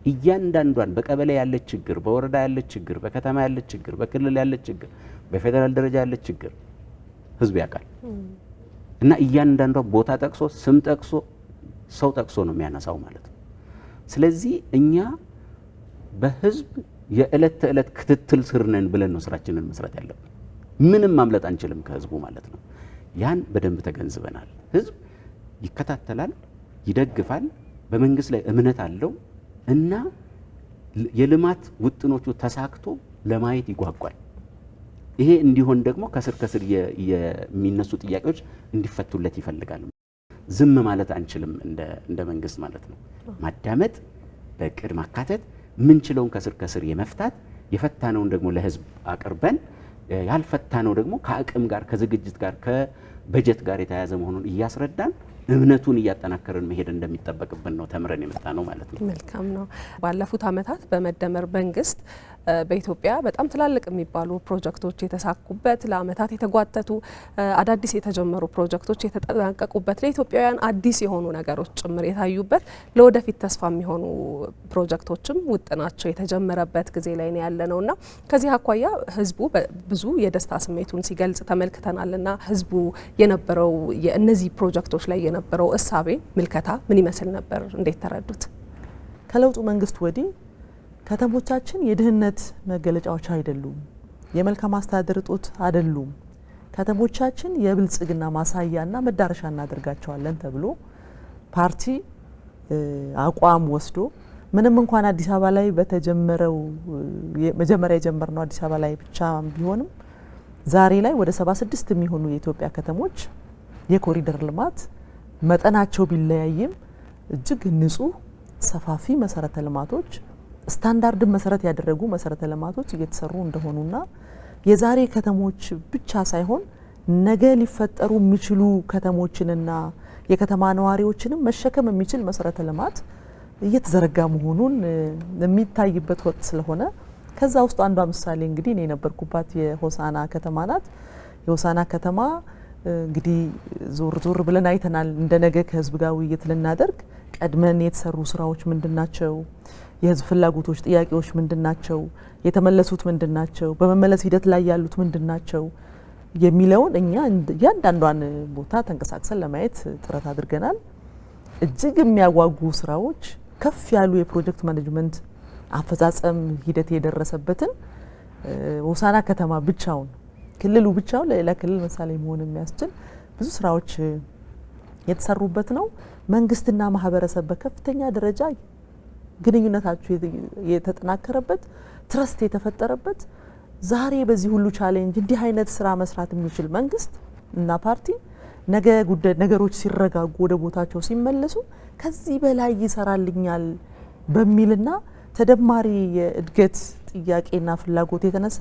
እያንዳንዷን በቀበሌ ያለች ችግር፣ በወረዳ ያለች ችግር፣ በከተማ ያለች ችግር፣ በክልል ያለች ችግር፣ በፌደራል ደረጃ ያለች ችግር ህዝብ ያውቃል እና እያንዳንዷ ቦታ ጠቅሶ ስም ጠቅሶ ሰው ጠቅሶ ነው የሚያነሳው ማለት ነው። ስለዚህ እኛ በህዝብ የዕለት ተዕለት ክትትል ስር ነን ብለን ነው ስራችንን መስራት ያለብን። ምንም ማምለጥ አንችልም ከህዝቡ ማለት ነው። ያን በደንብ ተገንዝበናል። ህዝብ ይከታተላል፣ ይደግፋል፣ በመንግስት ላይ እምነት አለው እና የልማት ውጥኖቹ ተሳክቶ ለማየት ይጓጓል። ይሄ እንዲሆን ደግሞ ከስር ከስር የሚነሱ ጥያቄዎች እንዲፈቱለት ይፈልጋል። ዝም ማለት አንችልም እንደ መንግስት ማለት ነው። ማዳመጥ፣ በእቅድ ማካተት፣ ምንችለውን ከስር ከስር የመፍታት የፈታነውን ደግሞ ለህዝብ አቅርበን ያልፈታነው ደግሞ ከአቅም ጋር ከዝግጅት ጋር ከበጀት ጋር የተያያዘ መሆኑን እያስረዳን እምነቱን እያጠናከርን መሄድ እንደሚጠበቅብን ነው ተምረን የመጣ ነው ማለት ነው። መልካም ነው። ባለፉት ዓመታት በመደመር መንግስት በኢትዮጵያ በጣም ትላልቅ የሚባሉ ፕሮጀክቶች የተሳኩበት፣ ለዓመታት የተጓተቱ አዳዲስ የተጀመሩ ፕሮጀክቶች የተጠናቀቁበት፣ ለኢትዮጵያውያን አዲስ የሆኑ ነገሮች ጭምር የታዩበት፣ ለወደፊት ተስፋ የሚሆኑ ፕሮጀክቶችም ውጥናቸው የተጀመረበት ጊዜ ላይ ነው ያለ ነውና ከዚህ አኳያ ህዝቡ ብዙ የደስታ ስሜቱን ሲገልጽ ተመልክተናልና ህዝቡ የነበረው የእነዚህ ፕሮጀክቶች ላይ የነበረው እሳቤ ምልከታ ምን ይመስል ነበር? እንዴት ተረዱት? ከለውጡ መንግስት ወዲህ ከተሞቻችን የድህነት መገለጫዎች አይደሉም፣ የመልካም አስተዳደር እጦት አይደሉም፣ ከተሞቻችን የብልጽግና ማሳያና መዳረሻ እናደርጋቸዋለን ተብሎ ፓርቲ አቋም ወስዶ ምንም እንኳን አዲስ አበባ ላይ በተጀመረው መጀመሪያ የጀመርነው አዲስ አበባ ላይ ብቻ ቢሆንም ዛሬ ላይ ወደ 76 የሚሆኑ የኢትዮጵያ ከተሞች የኮሪደር ልማት መጠናቸው ቢለያይም እጅግ ንጹህ ሰፋፊ መሰረተ ልማቶች ስታንዳርድን መሰረት ያደረጉ መሰረተ ልማቶች እየተሰሩ እንደሆኑና የዛሬ ከተሞች ብቻ ሳይሆን ነገ ሊፈጠሩ የሚችሉ ከተሞችንና የከተማ ነዋሪዎችንም መሸከም የሚችል መሰረተ ልማት እየተዘረጋ መሆኑን የሚታይበት ወቅት ስለሆነ ከዛ ውስጥ አንዷ ምሳሌ እንግዲህ እኔ የነበርኩባት የሆሳና ከተማ ናት። የሆሳና ከተማ እንግዲህ ዞር ብለን አይተናል። እንደ ነገ ከህዝብ ጋር ውይይት ልናደርግ ቀድመን የተሰሩ ስራዎች ምንድናቸው? የህዝብ ፍላጎቶች፣ ጥያቄዎች ምንድናቸው? የተመለሱት ምንድናቸው? በመመለስ ሂደት ላይ ያሉት ምንድናቸው? የሚለውን እኛ እያንዳንዷን ቦታ ተንቀሳቅሰን ለማየት ጥረት አድርገናል። እጅግ የሚያጓጉ ስራዎች፣ ከፍ ያሉ የፕሮጀክት ማኔጅመንት አፈጻጸም ሂደት የደረሰበትን ሆሳና ከተማ ብቻውን ክልሉ ብቻውን ለሌላ ክልል ምሳሌ መሆን የሚያስችል ብዙ ስራዎች የተሰሩበት ነው። መንግስትና ማህበረሰብ በከፍተኛ ደረጃ ግንኙነታቸው የተጠናከረበት፣ ትረስት የተፈጠረበት፣ ዛሬ በዚህ ሁሉ ቻሌንጅ እንዲህ አይነት ስራ መስራት የሚችል መንግስት እና ፓርቲ ነገ ነገሮች ሲረጋጉ ወደ ቦታቸው ሲመለሱ ከዚህ በላይ ይሰራልኛል በሚልና ተደማሪ የእድገት ጥያቄና ፍላጎት የተነሳ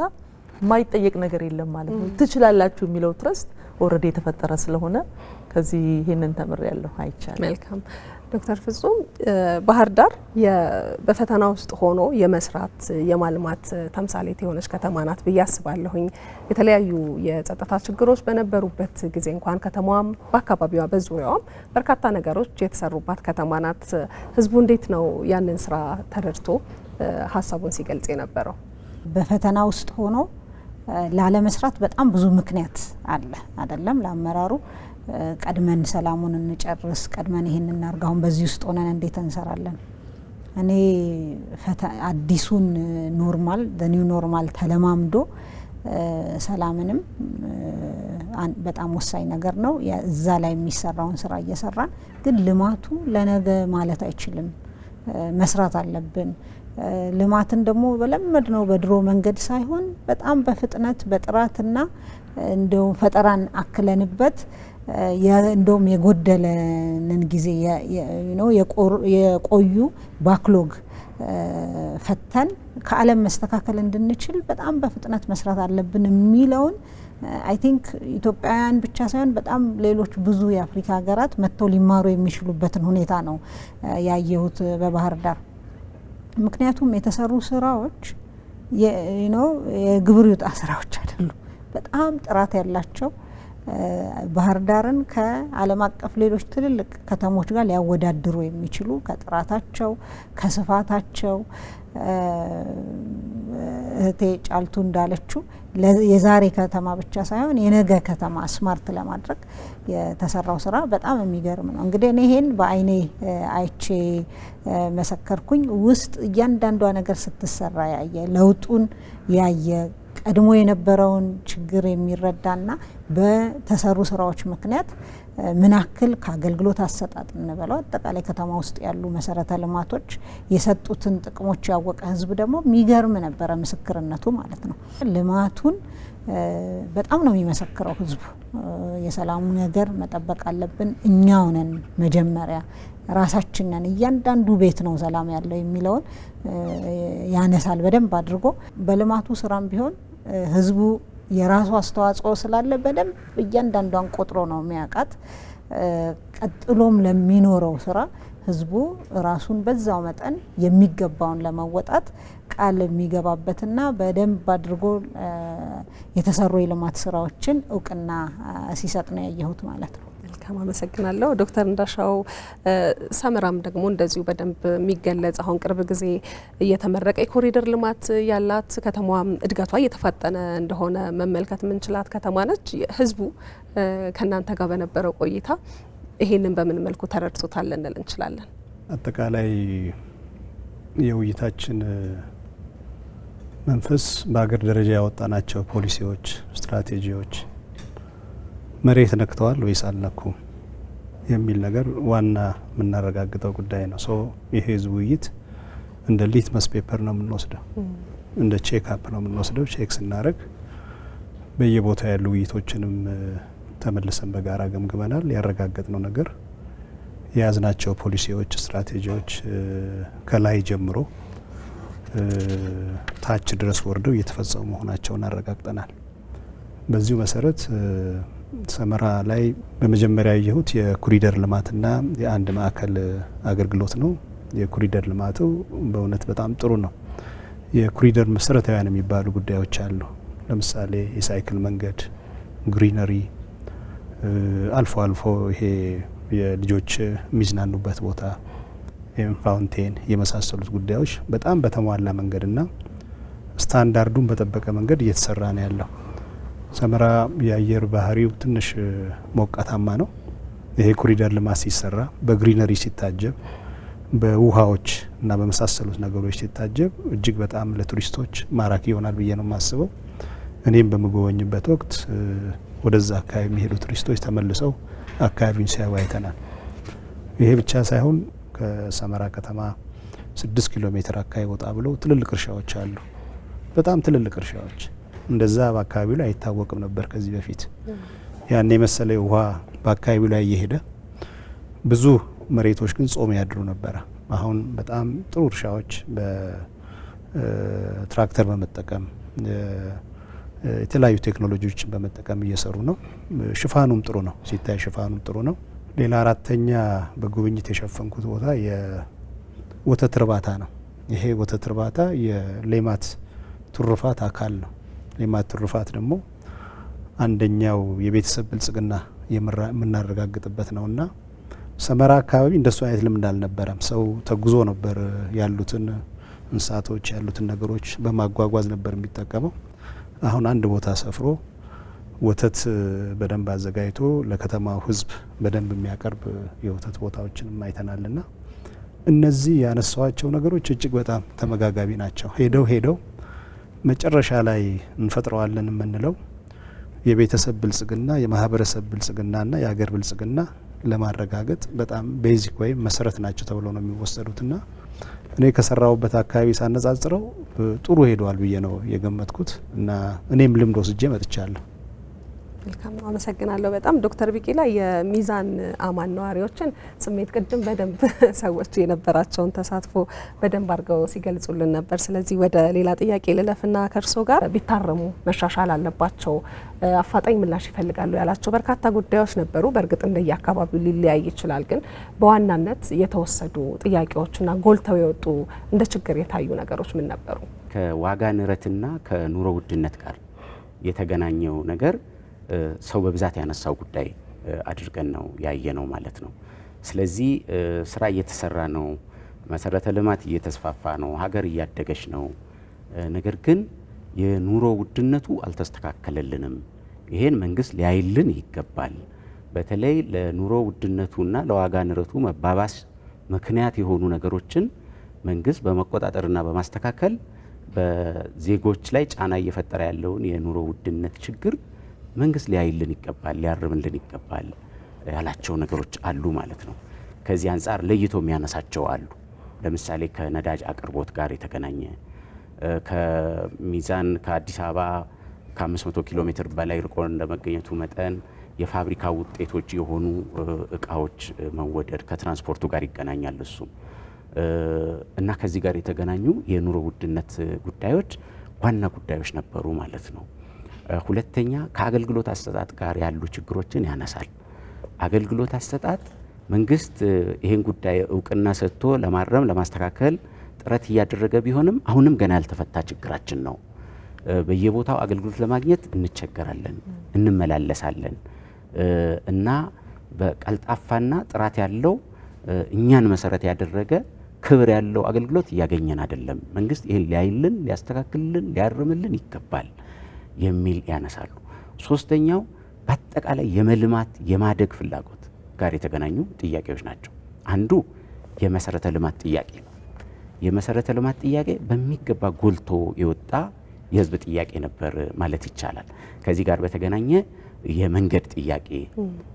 የማይጠየቅ ነገር የለም ማለት ነው። ትችላላችሁ የሚለው ትረስት ኦልሬዲ የተፈጠረ ስለሆነ ከዚህ ይሄንን ተምሬያለሁ አይቻልም። መልካም ዶክተር ፍጹም ባህር ዳር በፈተና ውስጥ ሆኖ የመስራት የማልማት ተምሳሌት የሆነች ከተማ ናት ብዬ አስባለሁኝ። የተለያዩ የጸጥታ ችግሮች በነበሩበት ጊዜ እንኳን ከተማዋም በአካባቢዋ በዙሪያዋም በርካታ ነገሮች የተሰሩባት ከተማ ናት። ህዝቡ እንዴት ነው ያንን ስራ ተረድቶ ሀሳቡን ሲገልጽ የነበረው? በፈተና ውስጥ ሆኖ ላለመስራት በጣም ብዙ ምክንያት አለ አይደለም? ለአመራሩ ቀድመን ሰላሙን እንጨርስ፣ ቀድመን ይሄን እናርግ፣ አሁን በዚህ ውስጥ ሆነን እንዴት እንሰራለን? እኔ አዲሱን ኖርማል ኒው ኖርማል ተለማምዶ ሰላምንም በጣም ወሳኝ ነገር ነው። እዛ ላይ የሚሰራውን ስራ እየሰራን ግን ልማቱ ለነገ ማለት አይችልም፣ መስራት አለብን። ልማትን ደግሞ በለመድ ነው በድሮ መንገድ ሳይሆን በጣም በፍጥነት በጥራትና እንደው ፈጠራን አክለንበት እንደውም የጎደለንን ጊዜ የቆዩ ባክሎግ ፈተን ከዓለም መስተካከል እንድንችል በጣም በፍጥነት መስራት አለብን የሚለውን አይ ቲንክ ኢትዮጵያውያን ብቻ ሳይሆን በጣም ሌሎች ብዙ የአፍሪካ ሀገራት መጥተው ሊማሩ የሚችሉበትን ሁኔታ ነው ያየሁት በባህር ዳር። ምክንያቱም የተሰሩ ስራዎች የግብር ይውጣ ስራዎች አይደሉም፣ በጣም ጥራት ያላቸው ባህር ዳርን ከዓለም አቀፍ ሌሎች ትልልቅ ከተሞች ጋር ሊያወዳድሩ የሚችሉ ከጥራታቸው ከስፋታቸው እህቴ ጫልቱ እንዳለችው የዛሬ ከተማ ብቻ ሳይሆን የነገ ከተማ ስማርት ለማድረግ የተሰራው ስራ በጣም የሚገርም ነው። እንግዲህ እኔ ይሄን በአይኔ አይቼ መሰከርኩኝ። ውስጥ እያንዳንዷ ነገር ስትሰራ ያየ ለውጡን ያየ ቀድሞ የነበረውን ችግር የሚረዳና በተሰሩ ስራዎች ምክንያት ምናክል ከአገልግሎት አሰጣጥ እንበለው አጠቃላይ ከተማ ውስጥ ያሉ መሰረተ ልማቶች የሰጡትን ጥቅሞች ያወቀ ህዝብ ደግሞ የሚገርም ነበረ ምስክርነቱ ማለት ነው። ልማቱን በጣም ነው የሚመሰክረው ህዝቡ። የሰላሙ ነገር መጠበቅ አለብን፣ እኛው ነን መጀመሪያ ራሳችን ነን፣ እያንዳንዱ ቤት ነው ሰላም ያለው የሚለውን ያነሳል በደንብ አድርጎ። በልማቱ ስራም ቢሆን ህዝቡ የራሱ አስተዋጽኦ ስላለ በደንብ እያንዳንዷን ቆጥሮ ነው የሚያውቃት። ቀጥሎም ለሚኖረው ስራ ህዝቡ ራሱን በዛው መጠን የሚገባውን ለመወጣት ቃል የሚገባበትና በደንብ አድርጎ የተሰሩ የልማት ስራዎችን እውቅና ሲሰጥ ነው ያየሁት ማለት ነው። መልካም አመሰግናለሁ ዶክተር እንዳሻው። ሰመራም ደግሞ እንደዚሁ በደንብ የሚገለጽ አሁን ቅርብ ጊዜ እየተመረቀ የኮሪደር ልማት ያላት ከተማዋም እድገቷ እየተፋጠነ እንደሆነ መመልከት የምንችላት ከተማ ነች። ህዝቡ ከእናንተ ጋር በነበረው ቆይታ ይሄንን በምን መልኩ ተረድቶታል ልንል እንችላለን? አጠቃላይ የውይይታችን መንፈስ በሀገር ደረጃ ያወጣናቸው ፖሊሲዎች፣ ስትራቴጂዎች መሬት ነክተዋል ወይስ አልነኩም የሚል ነገር ዋና የምናረጋግጠው ጉዳይ ነው። ሶ ይሄ ህዝብ ውይይት እንደ ሊትመስ ፔፐር ነው የምንወስደው፣ እንደ ቼክ አፕ ነው የምንወስደው። ቼክ ስናደርግ በየቦታው ያሉ ውይይቶችንም ተመልሰን በጋራ ገምግመናል። ያረጋገጥነው ነገር የያዝናቸው ፖሊሲዎች፣ ስትራቴጂዎች ከላይ ጀምሮ ታች ድረስ ወርደው እየተፈጸሙ መሆናቸውን አረጋግጠናል። በዚሁ መሰረት ሰመራ ላይ በመጀመሪያ ያየሁት የኮሪደር ልማትና የአንድ ማዕከል አገልግሎት ነው። የኮሪደር ልማቱ በእውነት በጣም ጥሩ ነው። የኮሪደር መሰረታዊያን የሚባሉ ጉዳዮች አሉ። ለምሳሌ የሳይክል መንገድ፣ ግሪነሪ፣ አልፎ አልፎ ይሄ የልጆች የሚዝናኑበት ቦታ፣ ፋውንቴን የመሳሰሉት ጉዳዮች በጣም በተሟላ መንገድና ስታንዳርዱን በጠበቀ መንገድ እየተሰራ ነው ያለው። ሰመራ የአየር ባህሪው ትንሽ ሞቃታማ ነው። ይሄ ኮሪደር ልማት ሲሰራ በግሪነሪ ሲታጀብ፣ በውሃዎች እና በመሳሰሉት ነገሮች ሲታጀብ እጅግ በጣም ለቱሪስቶች ማራኪ ይሆናል ብዬ ነው የማስበው። እኔም በምጎበኝበት ወቅት ወደዛ አካባቢ የሚሄዱ ቱሪስቶች ተመልሰው አካባቢውን ሲያዩ አይተናል። ይሄ ብቻ ሳይሆን ከሰመራ ከተማ 6 ኪሎ ሜትር አካባቢ ወጣ ብለው ትልልቅ እርሻዎች አሉ። በጣም ትልልቅ እርሻዎች እንደዛ በአካባቢው ላይ አይታወቅም ነበር ከዚህ በፊት። ያን የመሰለ ውሃ በአካባቢው ላይ እየሄደ ብዙ መሬቶች ግን ጾም ያድሩ ነበረ። አሁን በጣም ጥሩ እርሻዎች በትራክተር በመጠቀም የተለያዩ ቴክኖሎጂዎችን በመጠቀም እየሰሩ ነው። ሽፋኑም ጥሩ ነው፣ ሲታይ ሽፋኑም ጥሩ ነው። ሌላ አራተኛ በጉብኝት የሸፈንኩት ቦታ የወተት እርባታ ነው። ይሄ ወተት እርባታ የሌማት ትሩፋት አካል ነው። ሌማት ትሩፋት ደግሞ አንደኛው የቤተሰብ ብልጽግና የምናረጋግጥበት ነውና ሰመራ አካባቢ እንደሱ አይነት ልምድ አልነበረም። ሰው ተጉዞ ነበር ያሉትን እንስሳቶች ያሉትን ነገሮች በማጓጓዝ ነበር የሚጠቀመው። አሁን አንድ ቦታ ሰፍሮ ወተት በደንብ አዘጋጅቶ ለከተማው ሕዝብ በደንብ የሚያቀርብ የወተት ቦታዎችንም አይተናልና እነዚህ ያነሳዋቸው ነገሮች እጅግ በጣም ተመጋጋቢ ናቸው። ሄደው መጨረሻ ላይ እንፈጥረዋለን የምንለው የቤተሰብ ብልጽግና፣ የማህበረሰብ ብልጽግናና የሀገር ብልጽግና ለማረጋገጥ በጣም ቤዚክ ወይም መሰረት ናቸው ተብሎ ነው የሚወሰዱትና እኔ ከሰራውበት አካባቢ ሳነጻጽረው ጥሩ ሄደዋል ብዬ ነው የገመትኩት እና እኔም ልምድ ወስጄ መጥቻለሁ። መልካም ነው፣ አመሰግናለሁ በጣም ዶክተር ቢቂላ። የሚዛን አማን ነዋሪዎችን ስሜት ቅድም በደንብ ሰዎች የነበራቸውን ተሳትፎ በደንብ አድርገው ሲገልጹልን ነበር። ስለዚህ ወደ ሌላ ጥያቄ ልለፍና ከእርሶ ጋር ቢታረሙ መሻሻል አለባቸው፣ አፋጣኝ ምላሽ ይፈልጋሉ ያላቸው በርካታ ጉዳዮች ነበሩ። በእርግጥ እንደየ አካባቢው ሊለያይ ይችላል። ግን በዋናነት የተወሰዱ ጥያቄዎችና ጎልተው የወጡ እንደ ችግር የታዩ ነገሮች ምን ነበሩ? ከዋጋ ንረትና ከኑሮ ውድነት ጋር የተገናኘው ነገር ሰው በብዛት ያነሳው ጉዳይ አድርገን ነው ያየ ነው ማለት ነው። ስለዚህ ስራ እየተሰራ ነው፣ መሰረተ ልማት እየተስፋፋ ነው፣ ሀገር እያደገች ነው። ነገር ግን የኑሮ ውድነቱ አልተስተካከለልንም። ይሄን መንግስት ሊያይልን ይገባል። በተለይ ለኑሮ ውድነቱና ለዋጋ ንረቱ መባባስ ምክንያት የሆኑ ነገሮችን መንግስት በመቆጣጠርና በማስተካከል በዜጎች ላይ ጫና እየፈጠረ ያለውን የኑሮ ውድነት ችግር መንግስት ሊያይልን ይገባል፣ ሊያርምልን ይገባል ያላቸው ነገሮች አሉ ማለት ነው። ከዚህ አንጻር ለይቶ የሚያነሳቸው አሉ። ለምሳሌ ከነዳጅ አቅርቦት ጋር የተገናኘ ከሚዛን ከአዲስ አበባ ከ500 ኪሎ ሜትር በላይ ርቆ እንደመገኘቱ መጠን የፋብሪካ ውጤቶች የሆኑ እቃዎች መወደድ ከትራንስፖርቱ ጋር ይገናኛል እሱ እና ከዚህ ጋር የተገናኙ የኑሮ ውድነት ጉዳዮች ዋና ጉዳዮች ነበሩ ማለት ነው። ሁለተኛ ከአገልግሎት አሰጣጥ ጋር ያሉ ችግሮችን ያነሳል። አገልግሎት አሰጣጥ መንግስት ይህን ጉዳይ እውቅና ሰጥቶ ለማረም ለማስተካከል ጥረት እያደረገ ቢሆንም አሁንም ገና ያልተፈታ ችግራችን ነው። በየቦታው አገልግሎት ለማግኘት እንቸገራለን፣ እንመላለሳለን እና በቀልጣፋና ጥራት ያለው እኛን መሰረት ያደረገ ክብር ያለው አገልግሎት እያገኘን አይደለም። መንግስት ይህን ሊያይልን፣ ሊያስተካክልልን፣ ሊያርምልን ይገባል የሚል ያነሳሉ። ሶስተኛው በአጠቃላይ የመልማት የማደግ ፍላጎት ጋር የተገናኙ ጥያቄዎች ናቸው። አንዱ የመሰረተ ልማት ጥያቄ ነው። የመሰረተ ልማት ጥያቄ በሚገባ ጎልቶ የወጣ የህዝብ ጥያቄ ነበር ማለት ይቻላል። ከዚህ ጋር በተገናኘ የመንገድ ጥያቄ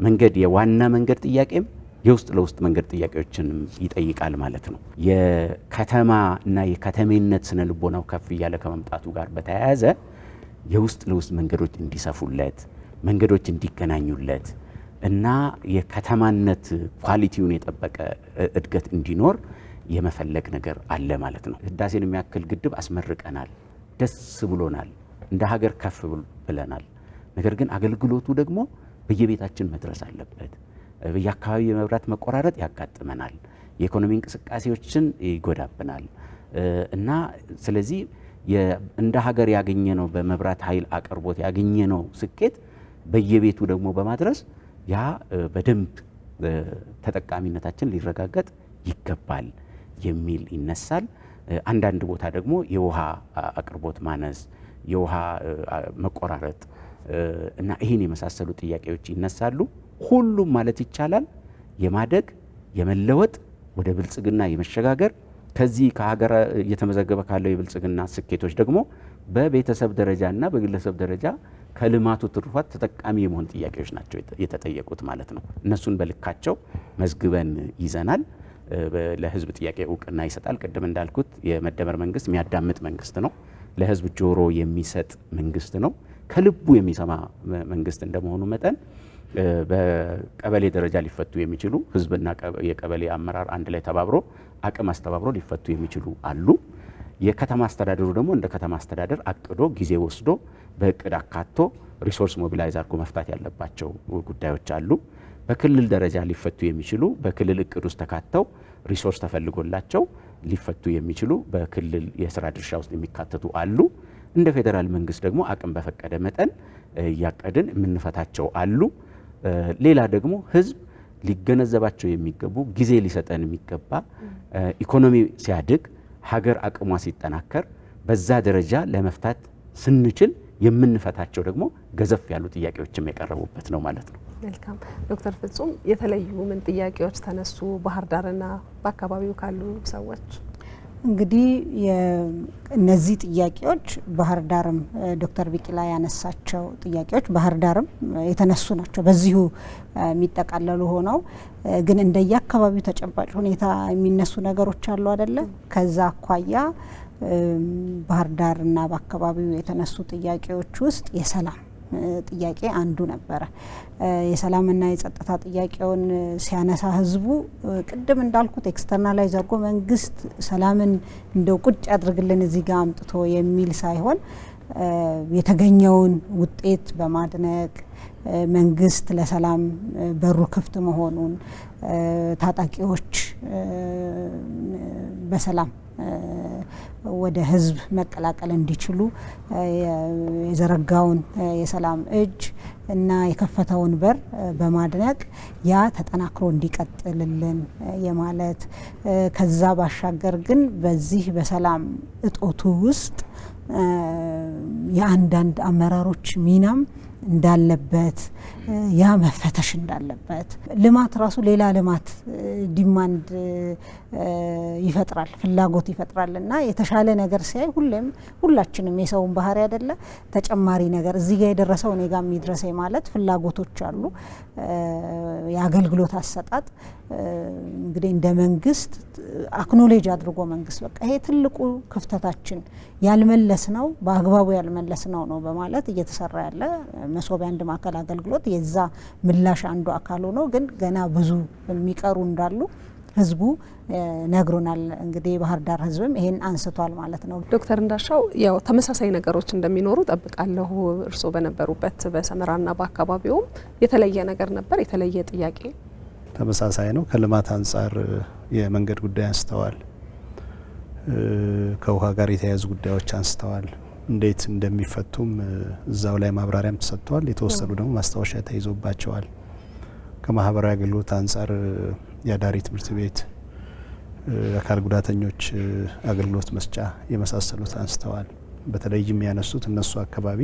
መንገድ የዋና መንገድ ጥያቄም የውስጥ ለውስጥ መንገድ ጥያቄዎችንም ይጠይቃል ማለት ነው። የከተማ እና የከተሜነት ስነ ልቦናው ከፍ እያለ ከመምጣቱ ጋር በተያያዘ የውስጥ ለውስጥ መንገዶች እንዲሰፉለት፣ መንገዶች እንዲገናኙለት እና የከተማነት ኳሊቲውን የጠበቀ እድገት እንዲኖር የመፈለግ ነገር አለ ማለት ነው። ህዳሴን የሚያክል ግድብ አስመርቀናል፣ ደስ ብሎናል፣ እንደ ሀገር ከፍ ብለናል። ነገር ግን አገልግሎቱ ደግሞ በየቤታችን መድረስ አለበት። በየአካባቢው የመብራት መቆራረጥ ያጋጥመናል፣ የኢኮኖሚ እንቅስቃሴዎችን ይጎዳብናል እና ስለዚህ እንደ ሀገር ያገኘነው በመብራት ኃይል አቅርቦት ያገኘነው ስኬት በየቤቱ ደግሞ በማድረስ ያ በደንብ ተጠቃሚነታችን ሊረጋገጥ ይገባል የሚል ይነሳል። አንዳንድ ቦታ ደግሞ የውሃ አቅርቦት ማነስ፣ የውሃ መቆራረጥ እና ይህን የመሳሰሉ ጥያቄዎች ይነሳሉ። ሁሉም ማለት ይቻላል የማደግ የመለወጥ ወደ ብልጽግና የመሸጋገር ከዚህ ከሀገር እየተመዘገበ ካለው የብልጽግና ስኬቶች ደግሞ በቤተሰብ ደረጃና በግለሰብ ደረጃ ከልማቱ ትሩፋት ተጠቃሚ የመሆን ጥያቄዎች ናቸው የተጠየቁት ማለት ነው። እነሱን በልካቸው መዝግበን ይዘናል። ለህዝብ ጥያቄ እውቅና ይሰጣል። ቅድም እንዳልኩት የመደመር መንግስት የሚያዳምጥ መንግስት ነው። ለህዝብ ጆሮ የሚሰጥ መንግስት ነው። ከልቡ የሚሰማ መንግስት እንደመሆኑ መጠን በቀበሌ ደረጃ ሊፈቱ የሚችሉ ህዝብና የቀበሌ አመራር አንድ ላይ ተባብሮ አቅም አስተባብሮ ሊፈቱ የሚችሉ አሉ። የከተማ አስተዳደሩ ደግሞ እንደ ከተማ አስተዳደር አቅዶ ጊዜ ወስዶ በእቅድ አካቶ ሪሶርስ ሞቢላይዝ አድርጎ መፍታት ያለባቸው ጉዳዮች አሉ። በክልል ደረጃ ሊፈቱ የሚችሉ በክልል እቅድ ውስጥ ተካተው ሪሶርስ ተፈልጎላቸው ሊፈቱ የሚችሉ በክልል የስራ ድርሻ ውስጥ የሚካተቱ አሉ። እንደ ፌዴራል መንግስት ደግሞ አቅም በፈቀደ መጠን እያቀድን የምንፈታቸው አሉ። ሌላ ደግሞ ህዝብ ሊገነዘባቸው የሚገቡ ጊዜ ሊሰጠን የሚገባ ኢኮኖሚ ሲያድግ ሀገር አቅሟ ሲጠናከር በዛ ደረጃ ለመፍታት ስንችል የምንፈታቸው ደግሞ ገዘፍ ያሉ ጥያቄዎችም የቀረቡበት ነው ማለት ነው። መልካም ዶክተር ፍጹም የተለዩ ምን ጥያቄዎች ተነሱ ባህር ዳርና በአካባቢው ካሉ ሰዎች? እንግዲህ እነዚህ ጥያቄዎች ባህር ዳርም ዶክተር ቢቂላ ያነሳቸው ጥያቄዎች ባህር ዳርም የተነሱ ናቸው። በዚሁ የሚጠቃለሉ ሆነው ግን እንደየአካባቢው ተጨባጭ ሁኔታ የሚነሱ ነገሮች አሉ አይደለ? ከዛ አኳያ ባህር ዳርና በአካባቢው የተነሱ ጥያቄዎች ውስጥ የሰላም ጥያቄ አንዱ ነበረ። የሰላምና የጸጥታ ጥያቄውን ሲያነሳ ህዝቡ ቅድም እንዳልኩት ኤክስተርናላይዝ አድርጎ መንግስት ሰላምን እንደው ቁጭ ያድርግልን እዚህ ጋር አምጥቶ የሚል ሳይሆን የተገኘውን ውጤት በማድነቅ መንግስት ለሰላም በሩ ክፍት መሆኑን ታጣቂዎች በሰላም ወደ ህዝብ መቀላቀል እንዲችሉ የዘረጋውን የሰላም እጅ እና የከፈተውን በር በማድነቅ ያ ተጠናክሮ እንዲቀጥልልን የማለት ከዛ ባሻገር ግን በዚህ በሰላም እጦቱ ውስጥ የአንዳንድ አመራሮች ሚናም እንዳለበት ያ መፈተሽ እንዳለበት ልማት ራሱ ሌላ ልማት ዲማንድ ይፈጥራል፣ ፍላጎት ይፈጥራል እና የተሻለ ነገር ሲያይ ሁላችንም የሰውን ባህሪ አይደለ ተጨማሪ ነገር እዚህ ጋር የደረሰው እኔ ጋር የሚድረሰኝ ማለት ፍላጎቶች አሉ። የአገልግሎት አሰጣጥ እንግዲህ እንደ መንግስት አክኖሌጅ አድርጎ መንግስት በቃ ይሄ ትልቁ ክፍተታችን ያልመለስ ነው በአግባቡ ያልመለስ ነው በማለት እየተሰራ ያለ መሶቢያ አንድ ማዕከል አገልግሎት የዛ ምላሽ አንዱ አካል ሆኖ ግን ገና ብዙ የሚቀሩ እንዳሉ ህዝቡ ነግሮናል። እንግዲህ ባህር ዳር ህዝብም ይሄን አንስቷል ማለት ነው። ዶክተር እንዳሻው ያው ተመሳሳይ ነገሮች እንደሚኖሩ ጠብቃለሁ። እርስዎ በነበሩበት በሰመራና በአካባቢውም የተለየ ነገር ነበር? የተለየ ጥያቄ? ተመሳሳይ ነው። ከልማት አንጻር የመንገድ ጉዳይ አንስተዋል። ከውሃ ጋር የተያያዙ ጉዳዮች አንስተዋል። እንዴት እንደሚፈቱም እዛው ላይ ማብራሪያም ተሰጥቷል። የተወሰኑ ደግሞ ማስታወሻ ተይዞባቸዋል። ከማህበራዊ አገልግሎት አንጻር የአዳሪ ትምህርት ቤት፣ አካል ጉዳተኞች አገልግሎት መስጫ የመሳሰሉት አንስተዋል። በተለይም ያነሱት እነሱ አካባቢ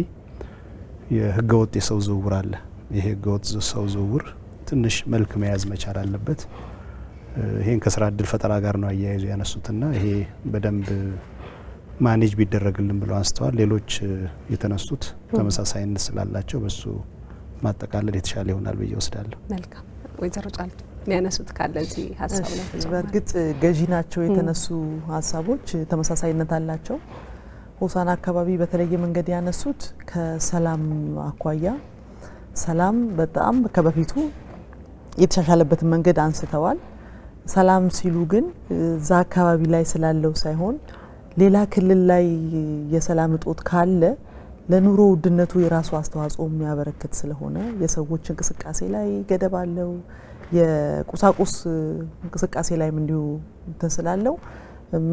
የህገወጥ የሰው ዝውውር አለ። ይሄ ህገወጥ ሰው ዝውውር ትንሽ መልክ መያዝ መቻል አለበት። ይሄን ከስራ እድል ፈጠራ ጋር ነው አያይዞ ያነሱትና ይሄ በደንብ ማኔጅ ቢደረግልን ብለው አንስተዋል። ሌሎች የተነሱት ተመሳሳይነት ስላላቸው በሱ ማጠቃለል የተሻለ ይሆናል ብዬ ወስዳለሁ። መልካም። ወይዘሮ ጫልቱ የሚያነሱት ካለ እዚህ ሀሳብ ላይ? በእርግጥ ገዢ ናቸው የተነሱ ሀሳቦች ተመሳሳይነት አላቸው። ሆሳና አካባቢ በተለየ መንገድ ያነሱት ከሰላም አኳያ ሰላም በጣም ከበፊቱ የተሻሻለበትን መንገድ አንስተዋል። ሰላም ሲሉ ግን እዛ አካባቢ ላይ ስላለው ሳይሆን ሌላ ክልል ላይ የሰላም እጦት ካለ ለኑሮ ውድነቱ የራሱ አስተዋጽኦ የሚያበረክት ስለሆነ የሰዎች እንቅስቃሴ ላይ ገደብ አለው። የቁሳቁስ እንቅስቃሴ ላይም እንዲሁ ስላለው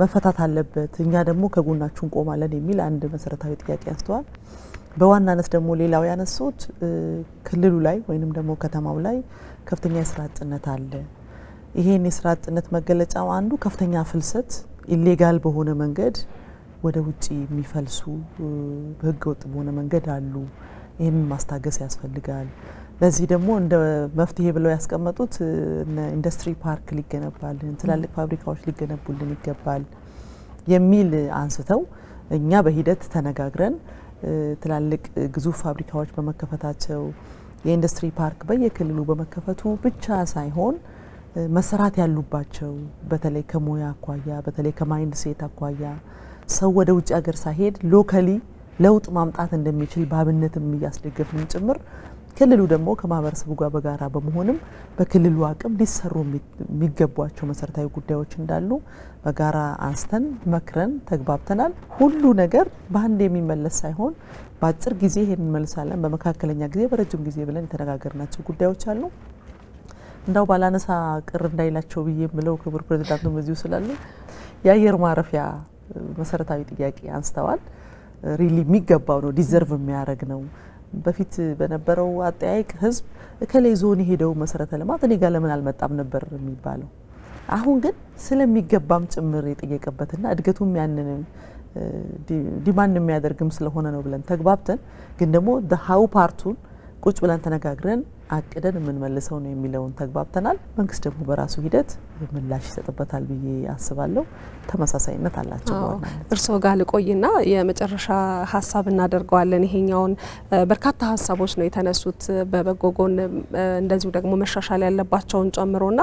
መፈታት አለበት። እኛ ደግሞ ከጎናችሁ እንቆማለን የሚል አንድ መሰረታዊ ጥያቄ አንስተዋል። በዋናነት ደግሞ ሌላው ያነሱት ክልሉ ላይ ወይንም ደግሞ ከተማው ላይ ከፍተኛ የስራ አጥነት አለ። ይሄን የስራ አጥነት መገለጫው አንዱ ከፍተኛ ፍልሰት ኢሌጋል በሆነ መንገድ ወደ ውጪ የሚፈልሱ በህገ ወጥ በሆነ መንገድ አሉ። ይህን ማስታገስ ያስፈልጋል። ለዚህ ደግሞ እንደ መፍትሄ ብለው ያስቀመጡት ኢንዱስትሪ ፓርክ ሊገነባልን፣ ትላልቅ ፋብሪካዎች ሊገነቡልን ይገባል የሚል አንስተው እኛ በሂደት ተነጋግረን ትላልቅ ግዙፍ ፋብሪካዎች በመከፈታቸው የኢንዱስትሪ ፓርክ በየክልሉ በመከፈቱ ብቻ ሳይሆን መሰራት ያሉባቸው በተለይ ከሙያ አኳያ በተለይ ከማይንድ ሴት አኳያ ሰው ወደ ውጭ ሀገር ሳይሄድ ሎካሊ ለውጥ ማምጣት እንደሚችል በአብነትም እያስደገፍን ጭምር ክልሉ ደግሞ ከማህበረሰቡ ጋር በጋራ በመሆንም በክልሉ አቅም ሊሰሩ የሚገቧቸው መሰረታዊ ጉዳዮች እንዳሉ በጋራ አንስተን መክረን ተግባብተናል። ሁሉ ነገር በአንድ የሚመለስ ሳይሆን በአጭር ጊዜ ይሄን እንመልሳለን፣ በመካከለኛ ጊዜ፣ በረጅም ጊዜ ብለን የተነጋገርናቸው ጉዳዮች አሉ። እንዳው ባላነሳ ቅር እንዳይላቸው ብዬ የምለው ክቡር ፕሬዚዳንቱ በዚሁ ስላሉ የአየር ማረፊያ መሰረታዊ ጥያቄ አንስተዋል። ሪሊ የሚገባው ነው፣ ዲዘርቭ የሚያደርግ ነው። በፊት በነበረው አጠያይቅ ህዝብ እከሌ ዞን የሄደው መሰረተ ልማት እኔ ጋር ለምን አልመጣም ነበር የሚባለው። አሁን ግን ስለሚገባም ጭምር የጠየቀበትና እድገቱም ያንንም ዲማንድ የሚያደርግም ስለሆነ ነው ብለን ተግባብተን፣ ግን ደግሞ ሀው ፓርቱን ቁጭ ብለን ተነጋግረን አቅደን የምንመልሰው ነው የሚለውን ተግባብተናል። መንግስት ደግሞ በራሱ ሂደት ምላሽ ይሰጥበታል ብዬ አስባለሁ። ተመሳሳይነት አላቸው። እርስዎ ጋር ልቆይና የመጨረሻ ሀሳብ እናደርገዋለን። ይሄኛውን በርካታ ሀሳቦች ነው የተነሱት በበጎ ጎን እንደዚሁ ደግሞ መሻሻል ያለባቸውን ጨምሮና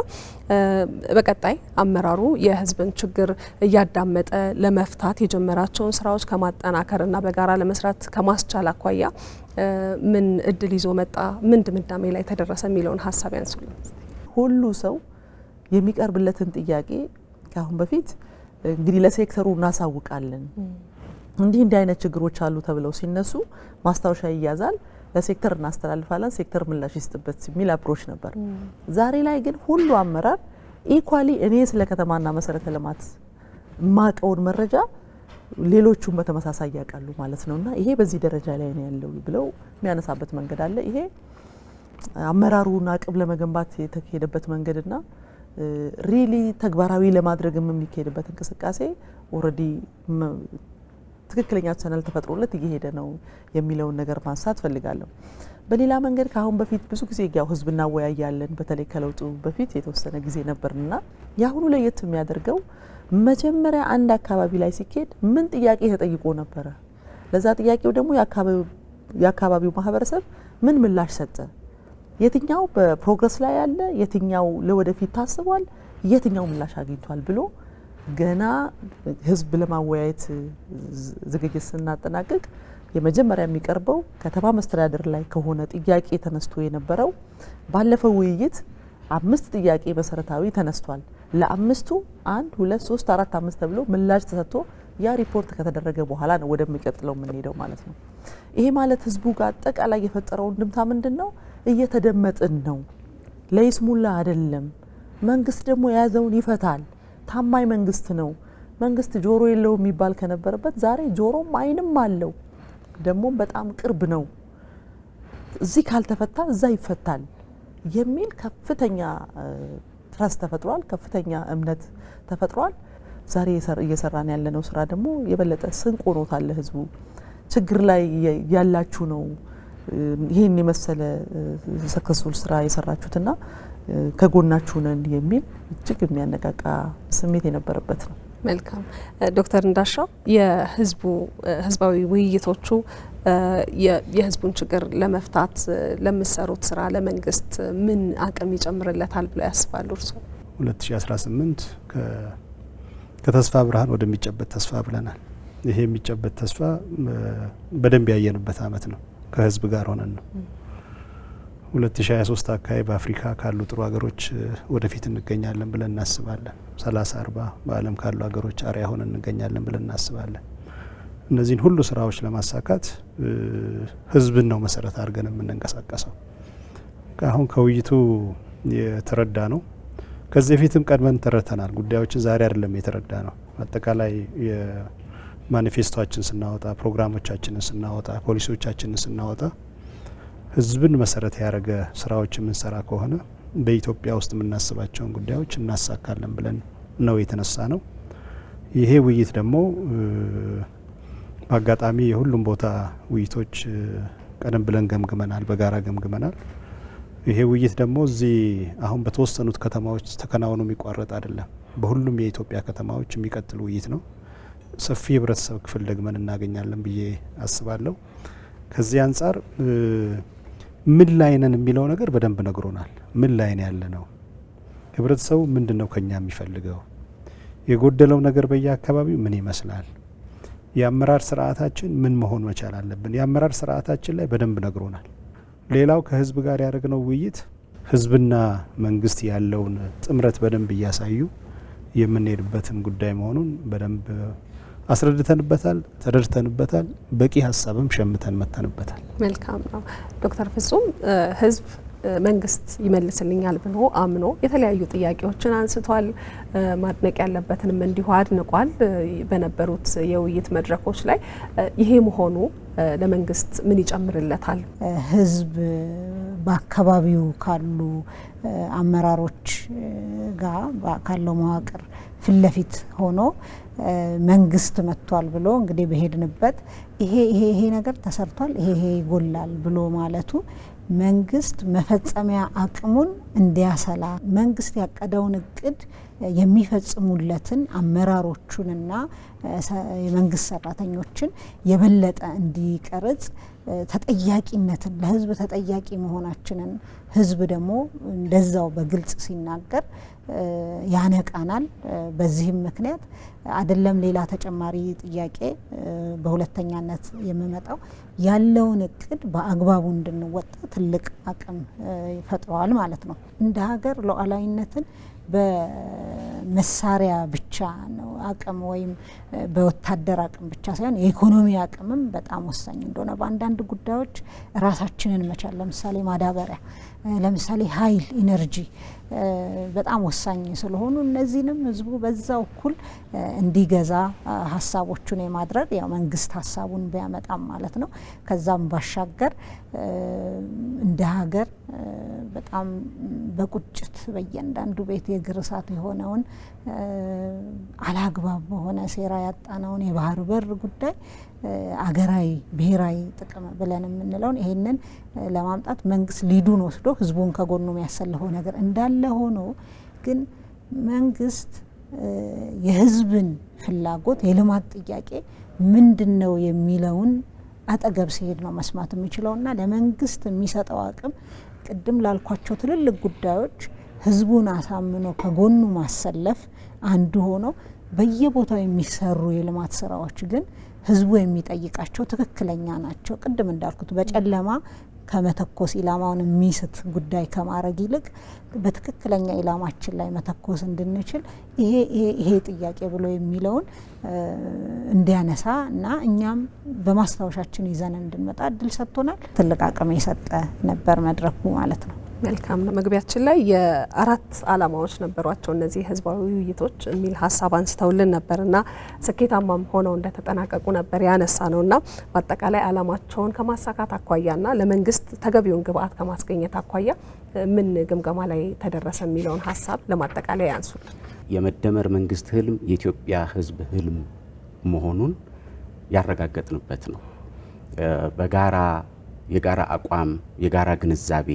በቀጣይ አመራሩ የህዝብን ችግር እያዳመጠ ለመፍታት የጀመራቸውን ስራዎች ከማጠናከርና በጋራ ለመስራት ከማስቻል አኳያ ምን እድል ይዞ መጣ፣ ምን ድምዳሜ ላይ ተደረሰ የሚለውን ሀሳብ ያንሱልን። ሁሉ ሰው የሚቀርብለትን ጥያቄ ከአሁን በፊት እንግዲህ ለሴክተሩ እናሳውቃለን፣ እንዲህ አይነት ችግሮች አሉ ተብለው ሲነሱ ማስታወሻ ይያዛል፣ ለሴክተር እናስተላልፋለን፣ ሴክተር ምላሽ ይስጥበት የሚል አፕሮች ነበር። ዛሬ ላይ ግን ሁሉ አመራር ኢኳሊ እኔ ስለ ከተማና መሰረተ ልማት ማቀውን መረጃ ሌሎቹም በተመሳሳይ ያውቃሉ ማለት ነውና ይሄ በዚህ ደረጃ ላይ ነው ያለው ብለው የሚያነሳበት መንገድ አለ። ይሄ አመራሩን አቅም ለመገንባት የተካሄደበት መንገድና ሪሊ ተግባራዊ ለማድረግ የሚካሄድበት እንቅስቃሴ ኦልሬዲ ትክክለኛ ቻናል ተፈጥሮለት እየሄደ ነው የሚለውን ነገር ማንሳት ፈልጋለሁ። በሌላ መንገድ ከአሁን በፊት ብዙ ጊዜ ያው ህዝብ እናወያያለን፣ በተለይ ከለውጡ በፊት የተወሰነ ጊዜ ነበርና ያሁኑ ለየት የሚያደርገው መጀመሪያ አንድ አካባቢ ላይ ሲኬድ ምን ጥያቄ ተጠይቆ ነበረ፣ ለዛ ጥያቄው ደግሞ የአካባቢው ማህበረሰብ ምን ምላሽ ሰጠ፣ የትኛው በፕሮግረስ ላይ ያለ፣ የትኛው ለወደፊት ታስቧል፣ የትኛው ምላሽ አግኝቷል ብሎ ገና ህዝብ ለማወያየት ዝግጅት ስናጠናቅቅ የመጀመሪያ የሚቀርበው ከተማ መስተዳድር ላይ ከሆነ ጥያቄ ተነስቶ የነበረው ባለፈው ውይይት 5 ጥያቄ መሰረታዊ ተነስቷል። ለአምስቱ 1 2 3 4 5 ተብሎ ምላሽ ተሰጥቶ ያ ሪፖርት ከተደረገ በኋላ ነው ወደሚቀጥለው የምንሄደው ማለት ነው። ይሄ ማለት ህዝቡ ጋር አጠቃላይ የፈጠረው እንድምታ ምንድነው? እየተደመጥን ነው፣ ለይስሙላ አይደለም። መንግስት ደግሞ የያዘውን ይፈታል። ታማኝ መንግስት ነው። መንግስት ጆሮ የለው የሚባል ከነበረበት ዛሬ ጆሮም አይንም አለው፣ ደግሞ በጣም ቅርብ ነው። እዚህ ካልተፈታ እዛ ይፈታል የሚል ከፍተኛ ትረስት ተፈጥሯል። ከፍተኛ እምነት ተፈጥሯል። ዛሬ እየሰራን ያለነው ስራ ደግሞ የበለጠ ስንቅ ሆኖታል። ህዝቡ ችግር ላይ ያላችሁ ነው ይሄን የመሰለ ሰክሰስፉል ስራ የሰራችሁትና ከጎናችሁ ነን የሚል እጅግ የሚያነቃቃ ስሜት የነበረበት ነው። መልካም ዶክተር እንዳሻው ህዝባዊ ውይይቶቹ የህዝቡን ችግር ለመፍታት ለምሰሩት ስራ ለመንግስት ምን አቅም ይጨምርለታል ብለው ያስባሉ እርስዎ? 2018 ከተስፋ ብርሃን ወደሚጨበት ተስፋ ብለናል። ይሄ የሚጨበት ተስፋ በደንብ ያየንበት አመት ነው። ከህዝብ ጋር ሆነን ነው። 2023 አካባቢ በአፍሪካ ካሉ ጥሩ ሀገሮች ወደፊት እንገኛለን ብለን እናስባለን። 30-40 በዓለም ካሉ ሀገሮች አርአያ ሆነን እንገኛለን ብለን እናስባለን። እነዚህን ሁሉ ስራዎች ለማሳካት ህዝብን ነው መሰረት አድርገን የምንንቀሳቀሰው። አሁን ከውይይቱ የተረዳ ነው። ከዚህ በፊትም ቀድመን ተረድተናል። ጉዳዮችን ዛሬ አይደለም የተረዳ ነው። አጠቃላይ የማኒፌስቶችን ስናወጣ፣ ፕሮግራሞቻችንን ስናወጣ፣ ፖሊሲዎቻችንን ስናወጣ ህዝብን መሰረት ያደረገ ስራዎች የምንሰራ ከሆነ በኢትዮጵያ ውስጥ የምናስባቸውን ጉዳዮች እናሳካለን ብለን ነው የተነሳ ነው። ይሄ ውይይት ደግሞ በአጋጣሚ የሁሉም ቦታ ውይይቶች ቀደም ብለን ገምግመናል፣ በጋራ ገምግመናል። ይሄ ውይይት ደግሞ እዚህ አሁን በተወሰኑት ከተማዎች ተከናውኖ የሚቋረጥ አይደለም። በሁሉም የኢትዮጵያ ከተማዎች የሚቀጥል ውይይት ነው። ሰፊ የህብረተሰብ ክፍል ደግመን እናገኛለን ብዬ አስባለሁ። ከዚህ አንጻር ምን ላይ ነን የሚለው ነገር በደንብ ነግሮናል። ምን ላይ ነው ያለ ነው? ህብረተሰቡ ምንድን ነው ከኛ የሚፈልገው? የጎደለው ነገር በየአካባቢው ምን ይመስላል? የአመራር ስርዓታችን ምን መሆን መቻል አለብን? የአመራር ስርዓታችን ላይ በደንብ ነግሮናል። ሌላው ከህዝብ ጋር ያደረግነው ውይይት ህዝብና መንግስት ያለውን ጥምረት በደንብ እያሳዩ የምንሄድበትን ጉዳይ መሆኑን በደንብ አስረድተንበታል፣ ተረድተንበታል። በቂ ሀሳብም ሸምተን መተንበታል። መልካም ነው። ዶክተር ፍጹም ህዝብ መንግስት ይመልስልኛል ብሎ አምኖ የተለያዩ ጥያቄዎችን አንስቷል። ማድነቅ ያለበትንም እንዲሁ አድንቋል። በነበሩት የውይይት መድረኮች ላይ ይሄ መሆኑ ለመንግስት ምን ይጨምርለታል? ህዝብ በአካባቢው ካሉ አመራሮች ጋር ካለው መዋቅር ፊት ለፊት ሆኖ መንግስት መጥቷል ብሎ እንግዲህ በሄድንበት ይሄ ነገር ተሰርቷል፣ ይሄ ይጎላል ብሎ ማለቱ መንግስት መፈጸሚያ አቅሙን እንዲያሰላ መንግስት ያቀደውን እቅድ የሚፈጽሙለትን አመራሮቹንና የመንግስት ሰራተኞችን የበለጠ እንዲቀርጽ ተጠያቂነትን ለህዝብ ተጠያቂ መሆናችንን ህዝብ ደግሞ እንደዛው በግልጽ ሲናገር ያነቃናል። በዚህም ምክንያት አይደለም ሌላ ተጨማሪ ጥያቄ በሁለተኛነት የምመጣው ያለውን እቅድ በአግባቡ እንድንወጣ ትልቅ አቅም ይፈጥረዋል ማለት ነው። እንደ ሀገር ሉዓላዊነትን በመሳሪያ ብቻ ነው አቅም ወይም በወታደር አቅም ብቻ ሳይሆን የኢኮኖሚ አቅምም በጣም ወሳኝ እንደሆነ በአንዳንድ ጉዳዮች ራሳችንን መቻል፣ ለምሳሌ ማዳበሪያ፣ ለምሳሌ ኃይል፣ ኢነርጂ በጣም ወሳኝ ስለሆኑ እነዚህንም ህዝቡ በዛው እኩል እንዲገዛ ሀሳቦቹን የማድረግ ያው መንግስት ሀሳቡን ቢያመጣም ማለት ነው። ከዛም ባሻገር እንደ ሀገር በጣም በቁጭት በእያንዳንዱ ቤት የእግር እሳት የሆነውን አላግባብ በሆነ ሴራ ያጣነውን የባህር በር ጉዳይ አገራዊ ብሔራዊ ጥቅም ብለን የምንለውን ይሄንን ለማምጣት መንግስት ሊዱን ወስዶ ህዝቡን ከጎኑ የሚያሰልፈው ነገር እንዳለ ሆኖ ግን መንግስት የህዝብን ፍላጎት የልማት ጥያቄ ምንድነው የሚለውን አጠገብ ሲሄድ ነው መስማት የሚችለውና ለመንግስት የሚሰጠው አቅም ቅድም ላልኳቸው ትልልቅ ጉዳዮች ህዝቡን አሳምኖ ከጎኑ ማሰለፍ አንዱ ሆኖ በየቦታው የሚሰሩ የልማት ስራዎች ግን ህዝቡ የሚጠይቃቸው ትክክለኛ ናቸው። ቅድም እንዳልኩት በጨለማ ከመተኮስ ኢላማውን የሚስት ጉዳይ ከማድረግ ይልቅ በትክክለኛ ኢላማችን ላይ መተኮስ እንድንችል ይሄ ጥያቄ ብሎ የሚለውን እንዲያነሳ እና እኛም በማስታወሻችን ይዘን እንድንመጣ እድል ሰጥቶናል። ትልቅ አቅም የሰጠ ነበር መድረኩ ማለት ነው። መልካም ነው። መግቢያችን ላይ የአራት አላማዎች ነበሯቸው እነዚህ ህዝባዊ ውይይቶች የሚል ሀሳብ አንስተውልን ነበርና ስኬታማም ሆነው እንደተጠናቀቁ ነበር ያነሳ ነውና በአጠቃላይ አላማቸውን ከማሳካት አኳያና ለመንግስት ተገቢውን ግብአት ከማስገኘት አኳያ ምን ግምገማ ላይ ተደረሰ የሚለውን ሀሳብ ለማጠቃለያ ያንሱልን። የመደመር መንግስት ህልም የኢትዮጵያ ህዝብ ህልም መሆኑን ያረጋገጥንበት ነው። በጋራ የጋራ አቋም የጋራ ግንዛቤ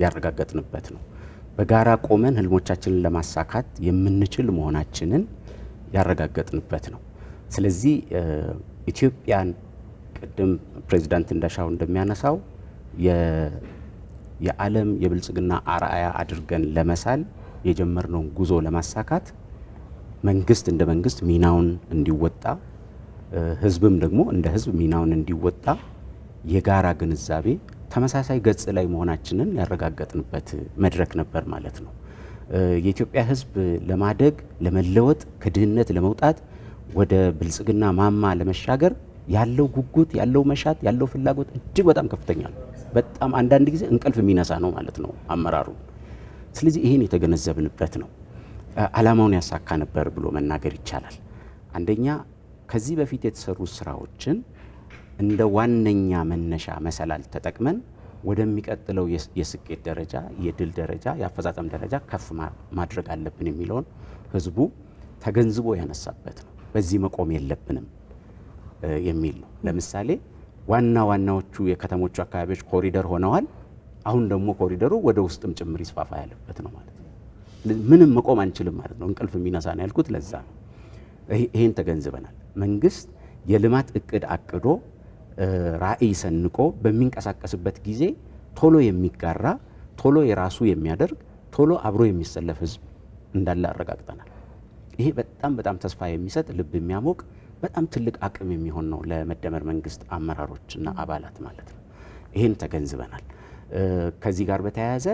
ያረጋገጥንበት ነው። በጋራ ቆመን ህልሞቻችንን ለማሳካት የምንችል መሆናችንን ያረጋገጥንበት ነው። ስለዚህ ኢትዮጵያን ቅድም ፕሬዚዳንት እንዳሻው እንደሚያነሳው የዓለም የብልጽግና አርአያ አድርገን ለመሳል የጀመርነውን ጉዞ ለማሳካት መንግስት እንደ መንግስት ሚናውን እንዲወጣ፣ ህዝብም ደግሞ እንደ ህዝብ ሚናውን እንዲወጣ የጋራ ግንዛቤ ተመሳሳይ ገጽ ላይ መሆናችንን ያረጋገጥንበት መድረክ ነበር ማለት ነው። የኢትዮጵያ ህዝብ ለማደግ ለመለወጥ፣ ከድህነት ለመውጣት ወደ ብልጽግና ማማ ለመሻገር ያለው ጉጉት፣ ያለው መሻት፣ ያለው ፍላጎት እጅግ በጣም ከፍተኛ ነው። በጣም አንዳንድ ጊዜ እንቅልፍ የሚነሳ ነው ማለት ነው አመራሩ። ስለዚህ ይህን የተገነዘብንበት ነው። አላማውን ያሳካ ነበር ብሎ መናገር ይቻላል። አንደኛ ከዚህ በፊት የተሰሩ ስራዎችን እንደ ዋነኛ መነሻ መሰላል ተጠቅመን ወደሚቀጥለው የስኬት ደረጃ፣ የድል ደረጃ፣ የአፈጻጸም ደረጃ ከፍ ማድረግ አለብን የሚለውን ህዝቡ ተገንዝቦ ያነሳበት ነው። በዚህ መቆም የለብንም የሚል ነው። ለምሳሌ ዋናዎቹ የከተሞቹ አካባቢዎች ኮሪደር ሆነዋል። አሁን ደግሞ ኮሪደሩ ወደ ውስጥም ጭምር ይስፋፋ ያለበት ነው ማለት ነው። ምንም መቆም አንችልም ማለት ነው። እንቅልፍ የሚነሳ ነው ያልኩት ለዛ ነው። ይሄን ተገንዝበናል። መንግስት የልማት እቅድ አቅዶ ራዕይ ሰንቆ በሚንቀሳቀስበት ጊዜ ቶሎ የሚጋራ፣ ቶሎ የራሱ የሚያደርግ፣ ቶሎ አብሮ የሚሰለፍ ህዝብ እንዳለ አረጋግጠናል። ይሄ በጣም ተስፋ የሚሰጥ ልብ የሚያሞቅ በጣም ትልቅ አቅም የሚሆን ነው ለመደመር መንግስት አመራሮችና አባላት ማለት ነው። ይህን ተገንዝበናል። ከዚህ ጋር በተያያዘ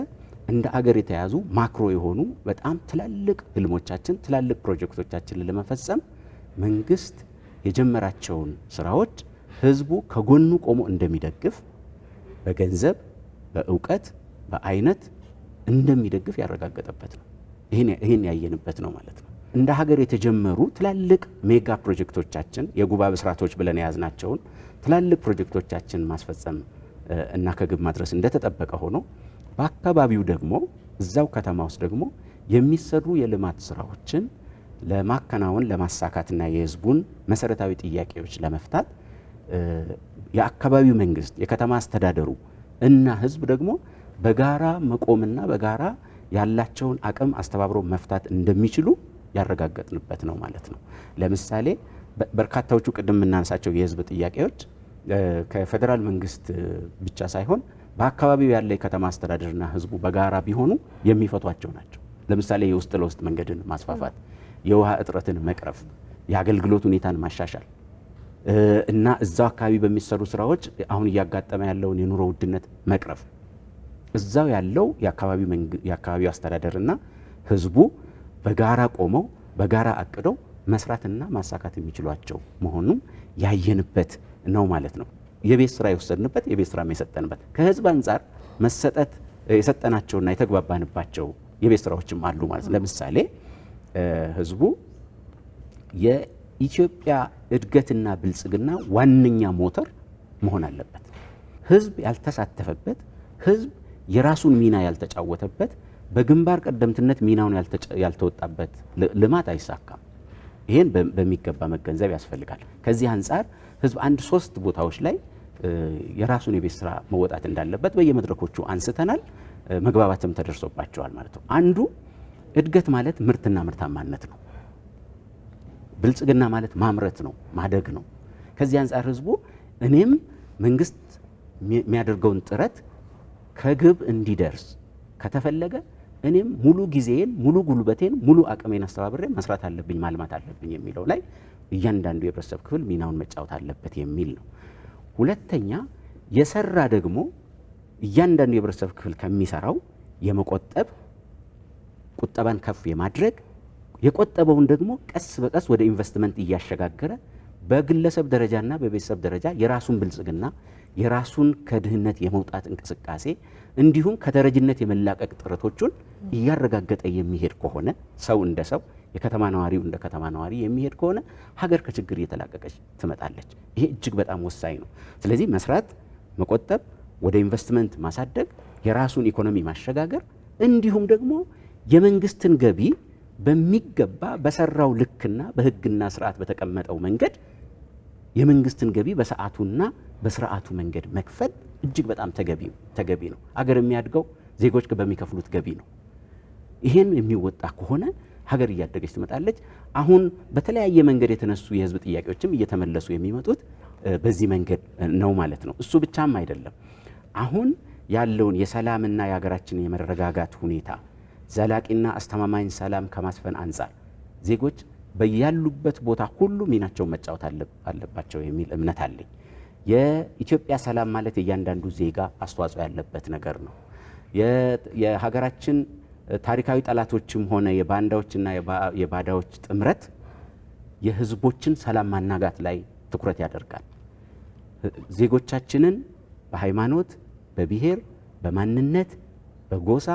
እንደ አገር የተያዙ ማክሮ የሆኑ በጣም ትላልቅ ህልሞቻችን ትላልቅ ፕሮጀክቶቻችንን ለመፈጸም መንግስት የጀመራቸውን ስራዎች ህዝቡ ከጎኑ ቆሞ እንደሚደግፍ በገንዘብ በእውቀት በአይነት እንደሚደግፍ ያረጋገጠበት ነው። ይህን ያየንበት ነው ማለት ነው። እንደ ሀገር የተጀመሩ ትላልቅ ሜጋ ፕሮጀክቶቻችን የጉባ ብስራቶች ብለን የያዝናቸውን ትላልቅ ፕሮጀክቶቻችን ማስፈጸም እና ከግብ ማድረስ እንደተጠበቀ ሆኖ በአካባቢው ደግሞ እዛው ከተማ ውስጥ ደግሞ የሚሰሩ የልማት ስራዎችን ለማከናወን ለማሳካትና የህዝቡን መሰረታዊ ጥያቄዎች ለመፍታት የአካባቢው መንግስት የከተማ አስተዳደሩ እና ህዝብ ደግሞ በጋራ መቆምና በጋራ ያላቸውን አቅም አስተባብሮ መፍታት እንደሚችሉ ያረጋገጥንበት ነው ማለት ነው። ለምሳሌ በርካታዎቹ ቅድም የምናነሳቸው የህዝብ ጥያቄዎች ከፌዴራል መንግስት ብቻ ሳይሆን በአካባቢው ያለ የከተማ አስተዳደርና ህዝቡ በጋራ ቢሆኑ የሚፈቷቸው ናቸው። ለምሳሌ የውስጥ ለውስጥ መንገድን ማስፋፋት፣ የውሃ እጥረትን መቅረፍ፣ የአገልግሎት ሁኔታን ማሻሻል እና እዛው አካባቢ በሚሰሩ ስራዎች አሁን እያጋጠመ ያለውን የኑሮ ውድነት መቅረፍ እዛው ያለው የአካባቢው አስተዳደርና ህዝቡ በጋራ ቆመው በጋራ አቅደው መስራትና ማሳካት የሚችሏቸው መሆኑን ያየንበት ነው ማለት ነው። የቤት ስራ የወሰድንበት የቤት ስራ የሰጠንበት ከህዝብ አንጻር መሰጠት የሰጠናቸውና የተግባባንባቸው የቤት ስራዎችም አሉ ማለት ነው። ለምሳሌ ህዝቡ የኢትዮጵያ እድገትና ብልጽግና ዋነኛ ሞተር መሆን አለበት። ህዝብ ያልተሳተፈበት ህዝብ የራሱን ሚና ያልተጫወተበት በግንባር ቀደምትነት ሚናውን ያልተወጣበት ልማት አይሳካም። ይሄን በሚገባ መገንዘብ ያስፈልጋል። ከዚህ አንጻር ህዝብ 1-3 ቦታዎች ላይ የራሱን የቤት ስራ መወጣት እንዳለበት በየመድረኮቹ አንስተናል። መግባባትም ተደርሶባቸዋል ማለት ነው። አንዱ እድገት ማለት ምርትና ምርታማነት ነው። ብልጽግና ማለት ማምረት ነው፣ ማደግ ነው። ከዚህ አንጻር ህዝቡ እኔም መንግስት የሚያደርገውን ጥረት ከግብ እንዲደርስ ከተፈለገ እኔም ሙሉ ጊዜን ሙሉ ጉልበቴን ሙሉ አቅሜን አስተባብሬ መስራት አለብኝ ማልማት አለብኝ የሚለው ላይ እያንዳንዱ የህብረተሰብ ክፍል ሚናውን መጫወት አለበት የሚል ነው። ሁለተኛ የሰራ ደግሞ እያንዳንዱ የህብረተሰብ ክፍል ከሚሰራው የመቆጠብ ቁጠባን ከፍ የማድረግ የቆጠበውን ደግሞ ቀስ በቀስ ወደ ኢንቨስትመንት እያሸጋገረ በግለሰብ ደረጃና በቤተሰብ ደረጃ የራሱን ብልጽግና የራሱን ከድህነት የመውጣት እንቅስቃሴ እንዲሁም ከተረጅነት የመላቀቅ ጥረቶቹን እያረጋገጠ የሚሄድ ከሆነ ሰው እንደ ሰው የከተማ ነዋሪው እንደ ከተማ ነዋሪ የሚሄድ ከሆነ ሀገር ከችግር እየተላቀቀች ትመጣለች። ይሄ እጅግ በጣም ወሳኝ ነው። ስለዚህ መስራት፣ መቆጠብ፣ ወደ ኢንቨስትመንት ማሳደግ፣ የራሱን ኢኮኖሚ ማሸጋገር እንዲሁም ደግሞ የመንግስትን ገቢ በሚገባ በሰራው ልክና በህግና ስርዓት በተቀመጠው መንገድ የመንግስትን ገቢ በሰዓቱና በስርዓቱ መንገድ መክፈል እጅግ በጣም ተገቢ ነው። አገር የሚያድገው ዜጎች በሚከፍሉት ገቢ ነው። ይሄን የሚወጣ ከሆነ ሀገር እያደገች ትመጣለች። አሁን በተለያየ መንገድ የተነሱ የህዝብ ጥያቄዎችም እየተመለሱ የሚመጡት በዚህ መንገድ ነው ማለት ነው። እሱ ብቻም አይደለም። አሁን ያለውን የሰላምና የሀገራችን የመረጋጋት ሁኔታ ዘላቂና አስተማማኝ ሰላም ከማስፈን አንጻር ዜጎች በያሉበት ቦታ ሁሉ ሚናቸውን መጫወት አለባቸው የሚል እምነት አለኝ። የኢትዮጵያ ሰላም ማለት የእያንዳንዱ ዜጋ አስተዋጽኦ ያለበት ነገር ነው። የሀገራችን ታሪካዊ ጠላቶችም ሆነ የባንዳዎችና የባዳዎች ጥምረት የህዝቦችን ሰላም ማናጋት ላይ ትኩረት ያደርጋል። ዜጎቻችንን በሃይማኖት፣ በብሔር፣ በማንነት፣ በጎሳ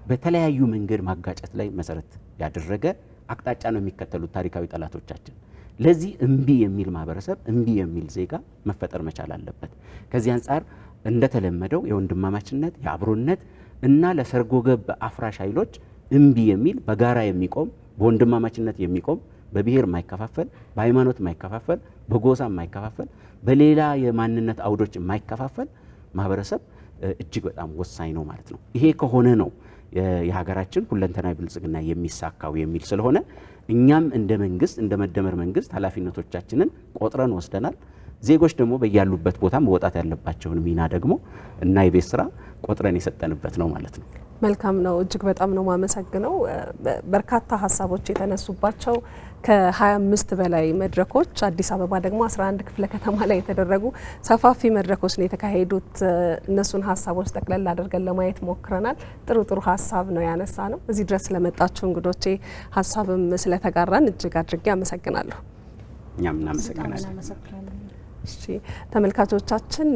በተለያዩ መንገድ ማጋጨት ላይ መሰረት ያደረገ አቅጣጫ ነው የሚከተሉት ታሪካዊ ጠላቶቻችን። ለዚህ እምቢ የሚል ማህበረሰብ እምቢ የሚል ዜጋ መፈጠር መቻል አለበት። ከዚህ አንጻር እንደተለመደው የወንድማማችነት የአብሮነት እና ለሰርጎ ገብ አፍራሽ ኃይሎች እምቢ የሚል በጋራ የሚቆም በወንድማማችነት የሚቆም በብሔር የማይከፋፈል በሃይማኖት የማይከፋፈል በጎሳ የማይከፋፈል በሌላ የማንነት አውዶች የማይከፋፈል ማህበረሰብ እጅግ በጣም ወሳኝ ነው ማለት ነው። ይሄ ከሆነ ነው የሀገራችን ሁለንተናዊ ብልጽግና የሚሳካው የሚል ስለሆነ እኛም እንደ መንግስት እንደ መደመር መንግስት ኃላፊነቶቻችንን ቆጥረን ወስደናል። ዜጎች ደግሞ በያሉበት ቦታ መወጣት ያለባቸውን ሚና ደግሞ እና የቤት ስራ ቆጥረን የሰጠንበት ነው ማለት ነው። መልካም ነው። እጅግ በጣም ነው ማመሰግነው። በርካታ ሀሳቦች የተነሱባቸው ከ25 በላይ መድረኮች አዲስ አበባ ደግሞ 11 ክፍለ ከተማ ላይ የተደረጉ ሰፋፊ መድረኮች ነው የተካሄዱት። እነሱን ሀሳቦች ጠቅለል አድርገን ለማየት ሞክረናል። ጥሩ ጥሩ ሀሳብ ነው ያነሳ ነው። እዚህ ድረስ ስለመጣችሁ እንግዶቼ ሀሳብም ስለተጋራን እጅግ አድርጌ አመሰግናለሁ። እኛም እናመሰግናለን። እሺ ተመልካቾቻችን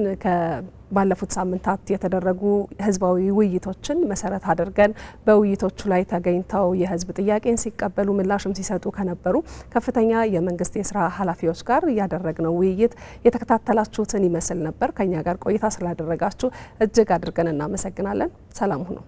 ባለፉት ሳምንታት የተደረጉ ህዝባዊ ውይይቶችን መሰረት አድርገን በውይይቶቹ ላይ ተገኝተው የህዝብ ጥያቄን ሲቀበሉ ምላሽም ሲሰጡ ከነበሩ ከፍተኛ የመንግስት የስራ ኃላፊዎች ጋር ያደረግነው ውይይት የተከታተላችሁትን ይመስል ነበር። ከኛ ጋር ቆይታ ስላደረጋችሁ እጅግ አድርገን እናመሰግናለን። ሰላም ሁኑ።